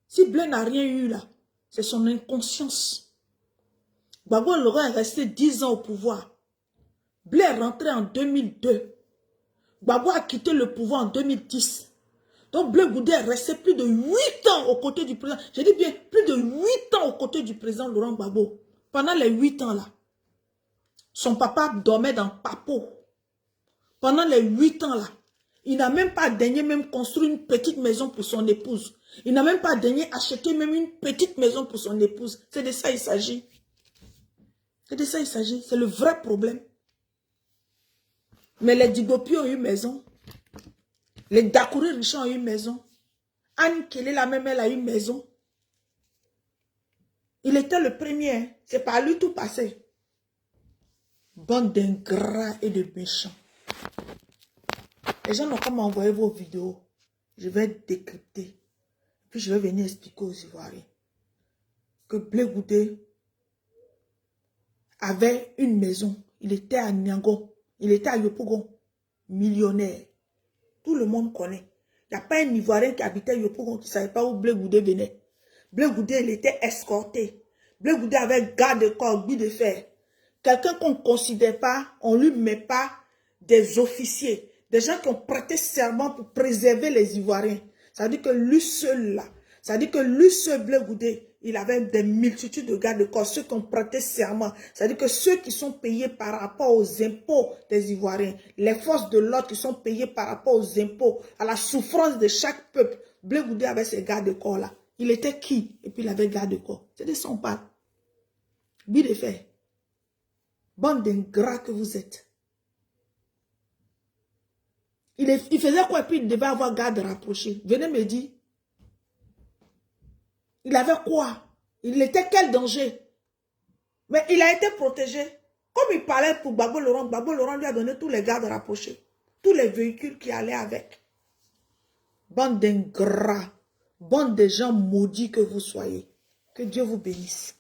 si Blé n'a rien eu là, c'est son inconscience. Gbagbo Laurent est resté 10 ans au pouvoir. Blé est rentré en 2002. Gbagbo a quitté le pouvoir en 2010. Donc Blé Goudé est resté plus de 8 ans aux côtés du président. J'ai dit bien, plus de 8 ans aux côtés du président Laurent Gbagbo. Pendant les 8 ans là. Son papa dormait dans Papo. Pendant les 8 ans là, il n'a même pas daigné même construire une petite maison pour son épouse. Il n'a même pas daigné acheter même une petite maison pour son épouse. C'est de ça il s'agit. C'est de ça il s'agit. C'est le vrai problème. Mais les Digopi ont eu maison. Les Dakouri Richard ont eu maison. Anne Kelly, la même, elle a eu maison. Il était le premier. Hein. C'est par lui tout passé. Bande d'ingrats et de méchants. Les gens n'ont qu'à m'envoyer vos vidéos. Je vais décrypter. Puis je vais venir expliquer aux Ivoiriens que Blé Goudé avait une maison. Il était à Niango. Il était à Yopougon. Millionnaire. Tout le monde connaît. Il n'y a pas un Ivoirien qui habitait à Yopougon qui ne savait pas où Blé Goudé venait. Blé Goudé, il était escorté. Blé Goudé avait garde de corps, billes de fer. Quelqu'un qu'on ne considère pas, on ne lui met pas des officiers. Des gens qui ont prêté serment pour préserver les Ivoiriens. Ça veut dire que lui seul là, ça veut dire que lui seul Blé Goudé, il avait des multitudes de gardes de corps, ceux qui ont prêté serment. Ça veut dire que ceux qui sont payés par rapport aux impôts des Ivoiriens, les forces de l'ordre qui sont payées par rapport aux impôts, à la souffrance de chaque peuple, Blé Goudé avait ces gardes de corps là. Il était qui? Et puis il avait garde de corps. C'est de ça on parle. Billes de fer. Bande d'ingrats que vous êtes. Il faisait quoi et puis il devait avoir garde rapproché. Venez me dire. Il avait quoi? Il était quel danger? Mais il a été protégé. Comme il parlait pour Gbagbo Laurent lui a donné tous les gardes rapprochés. Tous les véhicules qui allaient avec. Bande d'ingrats. Bande de gens maudits que vous soyez. Que Dieu vous bénisse.